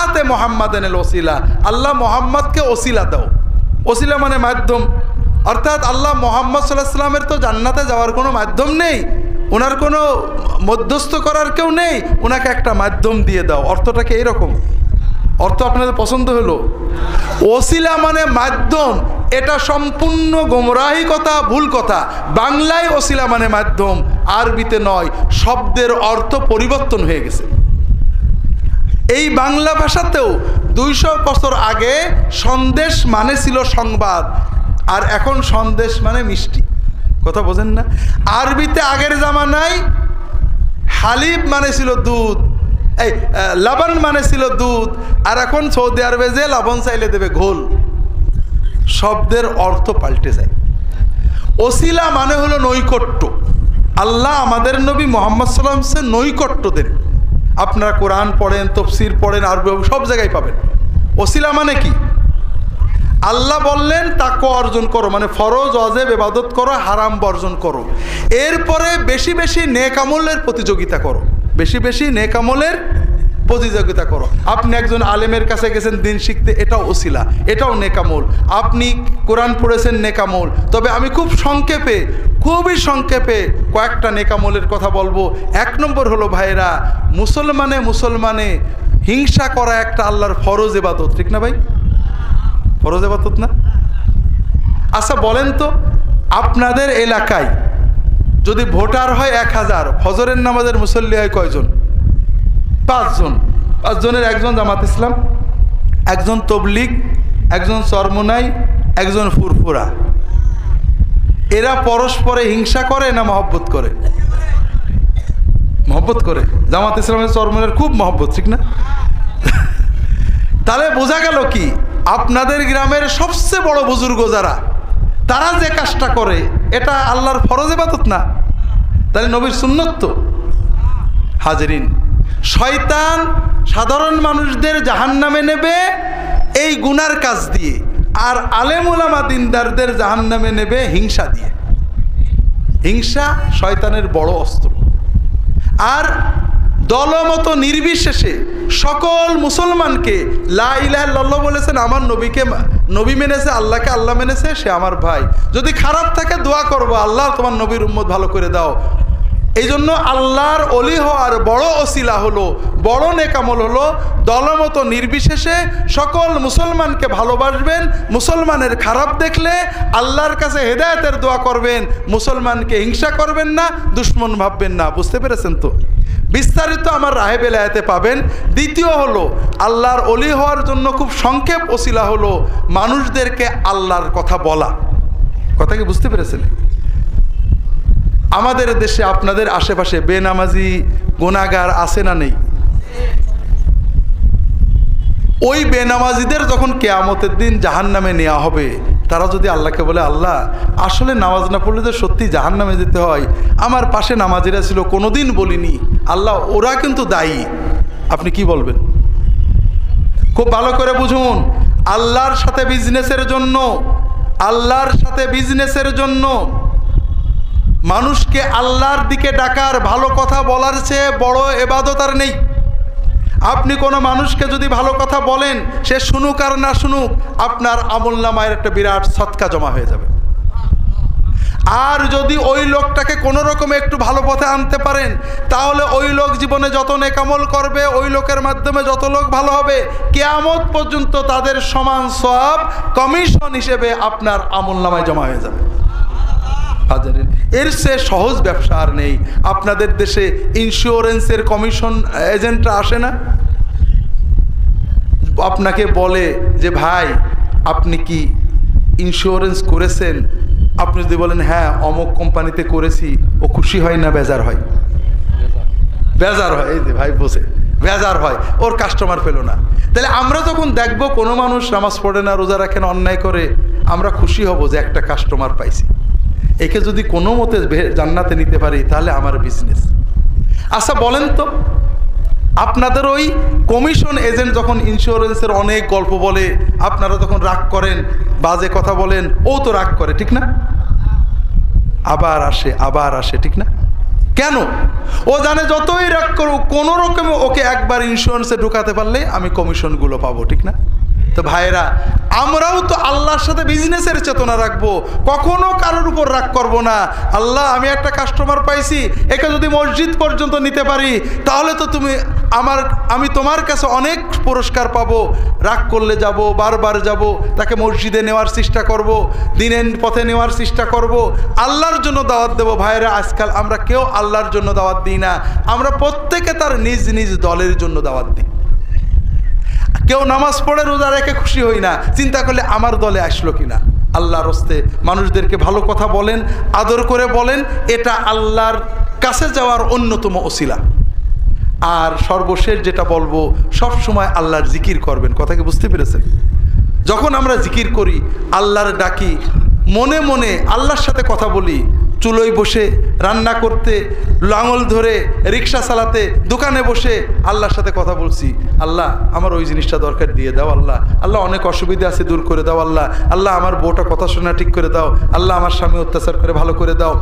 আতে মুহাম্মাদানিল ওসিলা। আল্লাহ মুহাম্মদকে ওসিলা দাও। ওসিলা মানে মাধ্যম। অর্থাৎ আল্লাহ মুহাম্মদ সাল্লাল্লাহু আলাইহি ওয়াসাল্লামের তো জান্নাতে যাওয়ার কোনো মাধ্যম নেই, ওনার কোনো মধ্যস্থ করার কেউ নেই, ওনাকে একটা মাধ্যম দিয়ে দাও। অর্থটাকে এইরকম। অর্থ আপনাদের পছন্দ হলো? ওসিলা মানে মাধ্যম, এটা সম্পূর্ণ গোমরাহি কথা, ভুল কথা। বাংলায় ওসিলা মানে মাধ্যম, আরবিতে নয়। শব্দের অর্থ পরিবর্তন হয়ে গেছে। এই বাংলা ভাষাতেও 200 বছর আগে সন্দেশ মানে ছিল সংবাদ, আর এখন সন্দেশ মানে মিষ্টি। কথা বোঝেন না? আরবিতে আগের জামানায় হালিব মানে ছিল দুধ, এই লবণ মানে ছিল দুধ, আর এখন সৌদি আরবে যে লবণ চাইলে দেবে ঘোল। শব্দের অর্থ পাল্টে যায়। ওসিলা মানে হলো নৈকট্য। আল্লাহ আমাদের নবী মুহাম্মদ সাল্লাল্লাহু আলাইহি ওয়াসাল্লাম নৈকট্য দেন। আপনারা কোরআন পড়েন, তফসির পড়েন, আরবি সব জায়গায় পাবেন। ওসিলা মানে কি? আল্লাহ বললেন তাকওয়া অর্জন করো, মানে ফরজ ওয়াজিব ইবাদত করো, হারাম বর্জন করো। এরপরে বেশি বেশি নেক আমলের প্রতিযোগিতা করো, বেশি বেশি নেক আমলের প্রতিযোগিতা করো। আপনি একজন আলেমের কাছে গেছেন দিন শিখতে, এটাও ওসিলা, এটাও নেক আমল। আপনি কোরআন পড়েছেন, নেক আমল। তবে আমি খুব সংক্ষেপে, খুবই সংক্ষেপে কয়েকটা নেক আমলের কথা বলবো। 1 নম্বর হলো ভাইরা, মুসলমানে হিংসা করা একটা আল্লাহর ফরজ ইবাদত। ঠিক না ভাই? ফরজ ইবাদত না? আচ্ছা বলেন তো, আপনাদের এলাকায় যদি ভোটার হয় 1000, ফজরের নামাজের মুসল্লি হয় কয়জন? 5 জন। 5 জনের একজন জামাত ইসলাম, একজন তবলিগ, একজন চরমোনাই, একজন ফুরফুরা। এরা পরস্পরে হিংসা করে না মহব্বত করে? মহব্বত করে। জামাত ইসলামের চরমোনাইয়ের খুব মহব্বত। ঠিক না? তাহলে বোঝা গেল কি, আপনাদের গ্রামের সবচেয়ে বড় বুজুর্গ যারা, তারা যে কাজটা করে এটা আল্লাহর ফরজ ইবাদত না? তাহলে নবীর সুন্নত তো। হাজরিন, শয়তান সাধারণ মানুষদের জাহান্নামে নেবে এই গুনার কাজ দিয়ে, আর আলেম উলামা দিনদারদের জাহান্নামে নেবে হিংসা দিয়ে। হিংসা শয়তানের বড় অস্ত্র। আর দলমত নির্বিশেষে সকল মুসলমানকে লা ইলাহা ইল্লাল্লাহ বলেছেন, আমার নবীকে নবী মেনেছে, আল্লাহকে আল্লাহ মেনেছে, সে আমার ভাই। যদি খারাপ থাকে দোয়া করবো, আল্লাহ তোমার নবীর উম্মত ভালো করে দাও। এই জন্য আল্লাহর ওলি হওয়ার বড় ওসিলা হলো, বড় নেক আমল হলো দলমত নির্বিশেষে সকল মুসলমানকে ভালোবাসবেন। মুসলমানের খারাপ দেখলে আল্লাহর কাছে হেদায়েতের দোয়া করবেন। মুসলমানকে হিংসা করবেন না, দুশ্মন ভাববেন না। বুঝতে পেরেছেন তো? বিস্তারিত আমার রাহে বেলায়েতে পাবেন। দ্বিতীয় হলো, আল্লাহর ওলি হওয়ার জন্য খুব সংক্ষেপ ওসিলা হলো মানুষদেরকে আল্লাহর কথা বলা। কথা কি বুঝতে পেরেছেন? আমাদের দেশে আপনাদের আশেপাশে বেনামাজি গুনাহগার আছে না নেই? ওই বেনামাজিদের যখন কিয়ামতের দিন জাহান্নামে নেওয়া হবে, তারা যদি আল্লাহকে বলে, আল্লাহ আসলে নামাজ না পড়লে তো সত্যি জাহান্নামে যেতে হয়, আমার পাশে নামাজিরা ছিল কোনোদিন বলিনি, আল্লাহ ওরা কিন্তু দায়ী, আপনি কি বলবেন? খুব ভালো করে বুঝুন, আল্লাহর সাথে বিজনেসের জন্য মানুষকে আল্লাহর দিকে ডাকার, ভালো কথা বলার চেয়ে বড় ইবাদত আর নেই। আপনি কোনো মানুষকে যদি ভালো কথা বলেন, সে শুনুক আর না শুনুক, আপনার আমলনামায় একটা বিরাট সদকা জমা হয়ে যাবে। আর যদি ওই লোকটাকে কোনো রকমে একটু ভালো পথে আনতে পারেন, তাহলে ওই লোক জীবনে যত নেকামল করবে, ওই লোকের মাধ্যমে যত লোক ভালো হবে, কিয়ামত পর্যন্ত তাদের সমান সওয়াব কমিশন হিসেবে আপনার আমলনামায় জমা হয়ে যাবে। এর চেয়ে সহজ ব্যবসা আর নেই। আপনাদের দেশে ইন্স্যুরেন্সের কমিশন এজেন্টরা আসে না? আপনাকে বলে যে ভাই আপনি কি ইন্স্যুরেন্স করেছেন? আপনি যদি বলেন হ্যাঁ অমুক কোম্পানিতে করেছি, ও খুশি হয় না বেজার হয়? বেজার হয়। এই যে ভাই বসে বেজার হয়, ওর কাস্টমার পেল না। তাহলে আমরা যখন দেখব কোনো মানুষ নামাজ পড়ে না, রোজা রাখে না, অন্যায় করে, আমরা খুশি হব যে একটা কাস্টমার পাইছি। একে যদি কোনো মতে জান্নাতে নিতে পারি তাহলে আমার বিজনেস। আচ্ছা বলেন তো, আপনাদের ওই কমিশন এজেন্ট যখন ইন্স্যুরেন্সের অনেক গল্প বলে, আপনারা তখন রাগ করেন, বাজে কথা বলেন, ও তো রাগ করে, ঠিক না? আবার আসে, ঠিক না? কেন? ও জানে যতই রাগ করুক, কোনো রকমে ওকে একবার ইন্স্যুরেন্সে ঢুকাতে পারলে আমি কমিশনগুলো পাবো, ঠিক না? তো ভাইরা, আমরাও তো আল্লাহর সাথে বিজনেসের চেতনা রাখবো, কখনো কারোর উপর রাগ করব না। আল্লাহ, আমি একটা কাস্টমার পাইছি, একে যদি মসজিদ পর্যন্ত নিতে পারি তাহলে তো আমি তোমার কাছে অনেক পুরস্কার পাবো। রাগ করলে যাব, বারবার যাব, তাকে মসজিদে নেওয়ার চেষ্টা করব, দিনের পথে নেওয়ার চেষ্টা করব, আল্লাহর জন্য দাওয়াত দেব। ভাইরা, আজকাল আমরা কেউ আল্লাহর জন্য দাওয়াত দিই না, আমরা প্রত্যেকে তার নিজ নিজ দলের জন্য দাওয়াত দিই। কেউ নামাজ পড়ে রোজা রেখে খুশি হই না, চিন্তা করলে আমার দলে আসলো কিনা। আল্লাহর হস্তে মানুষদেরকে ভালো কথা বলেন, আদর করে বলেন, এটা আল্লাহর কাছে যাওয়ার অন্যতম ওসিলা। আর সর্বশেষ যেটা বলবো, সব সময় আল্লাহর জিকির করবেন। কথা কি বুঝতে পেরেছেন? যখন আমরা জিকির করি, আল্লাহর ডাকি, মনে মনে আল্লাহর সাথে কথা বলি, চুলোয় বসে রান্না করতে, লাঙল ধরে রিক্সা চালাতে, দোকানে বসে আল্লাহর সাথে কথা বলছি, আল্লাহ আমার ওই জিনিসটা দরকার দিয়ে দাও, আল্লাহ আল্লাহ অনেক অসুবিধা আছে দূর করে দাও, আল্লাহ আল্লাহ আমার বউটা কথা শোনা ঠিক করে দাও, আল্লাহ আমার স্বামী অত্যাচার করে ভালো করে দাও।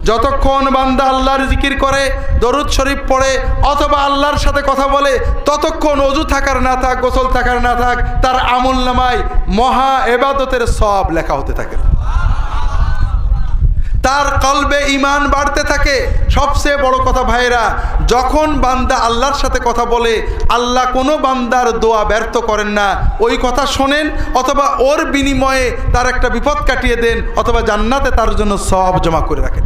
যতক্ষণ বান্দা আল্লাহর জিকির করে, দরুদ শরীফ পড়ে, অথবা আল্লাহর সাথে কথা বলে, ততক্ষণ ওযু থাকার না থাক, গোসল থাকার না থাক, তার আমলনামায় মহা ইবাদতের সওয়াব লেখা হতে থাকে, তার কলবে ঈমান বাড়তে থাকে। সবচেয়ে বড় কথা ভাইরা, যখন বান্দা আল্লাহর সাথে কথা বলে, আল্লাহ কোনো বান্দার দোয়া ব্যর্থ করেন না। ওই কথা শোনেন, অথবা ওর বিনিময়ে তার একটা বিপদ কাটিয়ে দেন, অথবা জান্নাতে তার জন্য সওয়াব জমা করে রাখেন।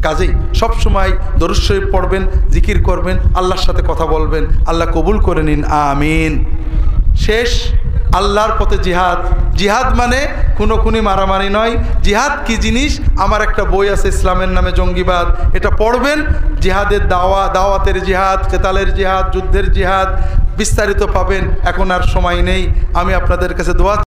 কাজেই সবসময় দরুদ শরীফ পড়বেন, জিকির করবেন, আল্লাহর সাথে কথা বলবেন। আল্লাহ কবুল করে নিন, আমিন। শেষ, আল্লাহর পথে জিহাদ। জিহাদ মানে খুনোখুনি মারামারি নয়। জিহাদ কি জিনিস, আমার একটা বই আছে ইসলামের নামে জঙ্গিবাদ, এটা পড়বেন। জিহাদের দাওয়াতের জিহাদ, কেতালের জিহাদ, যুদ্ধের জিহাদ বিস্তারিত পাবেন। এখন আর সময় নেই, আমি আপনাদের কাছে দোয়া